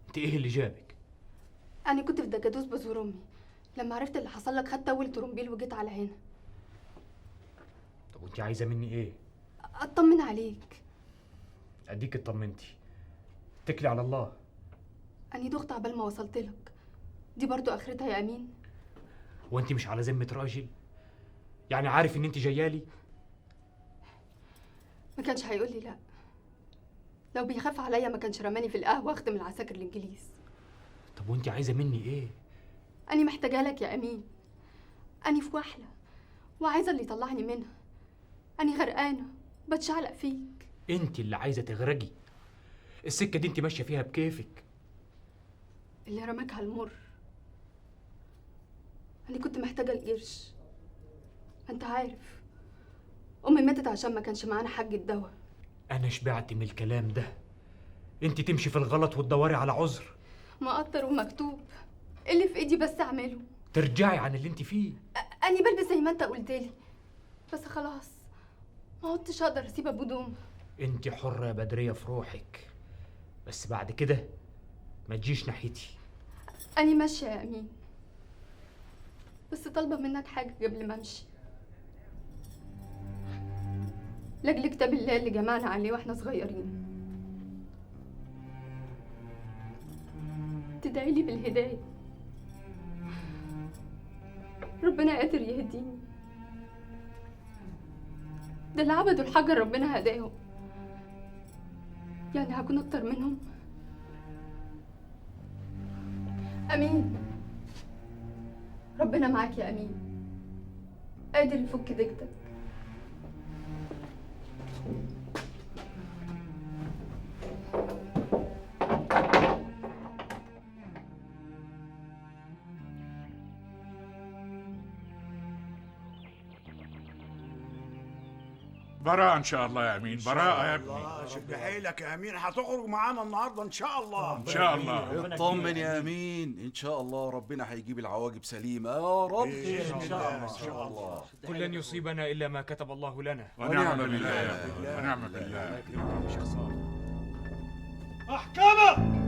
انت ايه اللي جابك؟ انا كنت في دجادوس بزور امي، لما عرفت اللي حصل لك خدت اول ترومبيل وجيت على هنا. طب وانت عايزة مني ايه؟ اطمن عليك. اديك اطمنتي، اتكلي على الله. اني دخت عبال ما وصلت لك، دي برضو اخرتها يا امين. وانت مش على ذمة راجل؟ يعني عارف ان انت جايالي؟ ما كانش هيقول لي لا، لو بيخاف عليا ما كانش رماني في القهوه اخدم العساكر الانجليز. طب وانت عايزة مني ايه؟ اني محتاجه لك يا امين، اني في وحله وعايزه اللي يطلعني منها. اني غرقانه بتشعلق فيك. انت اللي عايزة تغرقي، السكة دي انت ماشية فيها بكيفك. اللي رماك على المر. اني كنت محتاجه القرش، انت عارف امي ماتت عشان ما كانش معانا حاجه دواء. انا شبعت من الكلام ده، انت تمشي في الغلط وتدوري على عذر. مقطر ومكتوب، اللي في ايدي بس اعمله. ترجعي عن اللي انت فيه. اني بلبس زي ما انت قلت لي، بس خلاص ما عدتش اقدر اسيب ابو دوم. انت حرة يا بدرية في روحك، بس بعد كده ما تجيش ناحيتي. اني ماشيه يا امين، بس طالبه منك حاجه قبل ما امشي. لاجل كتاب الله اللي جمعنا عليه واحنا صغيرين، تدعي لي بالهدايه. ربنا قادر يهديني، ده اللي عبدوا الحجر ربنا هداهم، يعني هكون اكتر منهم؟ امين. ربنا معاك يا امين، قادر يفك ضيقتك. براءة ان شاء الله يا امين، براءة يا ابني. شد حيلك يا امين، هتخرج معانا النهارده ان شاء الله. ان شاء الله. اطمن يا امين، ان شاء الله ربنا هيجيب العواقب سليمه يا رب. ان شاء الله. قل لن يصيبنا الا ما كتب الله لنا. ونعم بالله يا ابني، ونعم بالله. محكمة.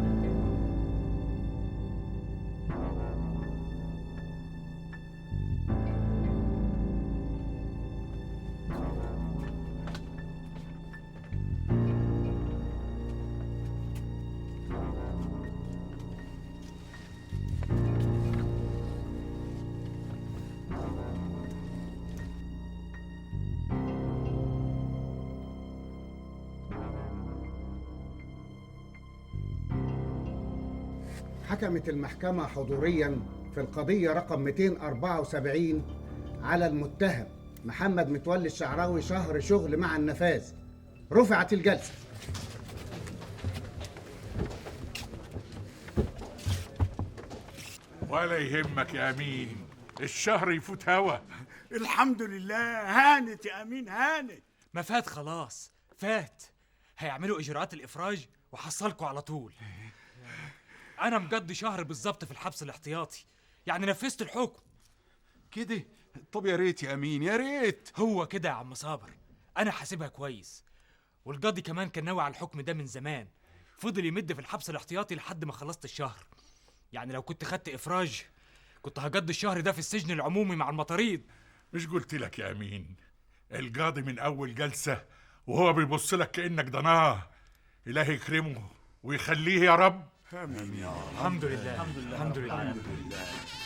حكمت المحكمة حضوريا في القضية رقم 274 على المتهم محمد متولي الشعراوي شهر شغل مع النفاذ. رفعت الجلسة. ولا يهمك يا امين، الشهر يفوت هوا. الحمد لله، هانت يا امين هانت. ما فات خلاص، فات. هيعملوا اجراءات الافراج وحصلكوا على طول. انا مقضي شهر بالظبط في الحبس الاحتياطي، يعني نفذت الحكم كده. طب يا ريت يا امين، يا ريت. هو كده يا عم صابر، انا حاسبها كويس، والقاضي كمان كان ناوي على الحكم ده من زمان، فضل يمد في الحبس الاحتياطي لحد ما خلصت الشهر. يعني لو كنت خدت افراج كنت هقضي الشهر ده في السجن العمومي مع المطاريد. مش قلت لك يا امين القاضي من اول جلسه وهو بيبص لك كانك ضناه؟ الهي يكرمه ويخليه يا رب. امين يا رب. الحمد لله. الحمد لله. الحمد لله. الحمد لله.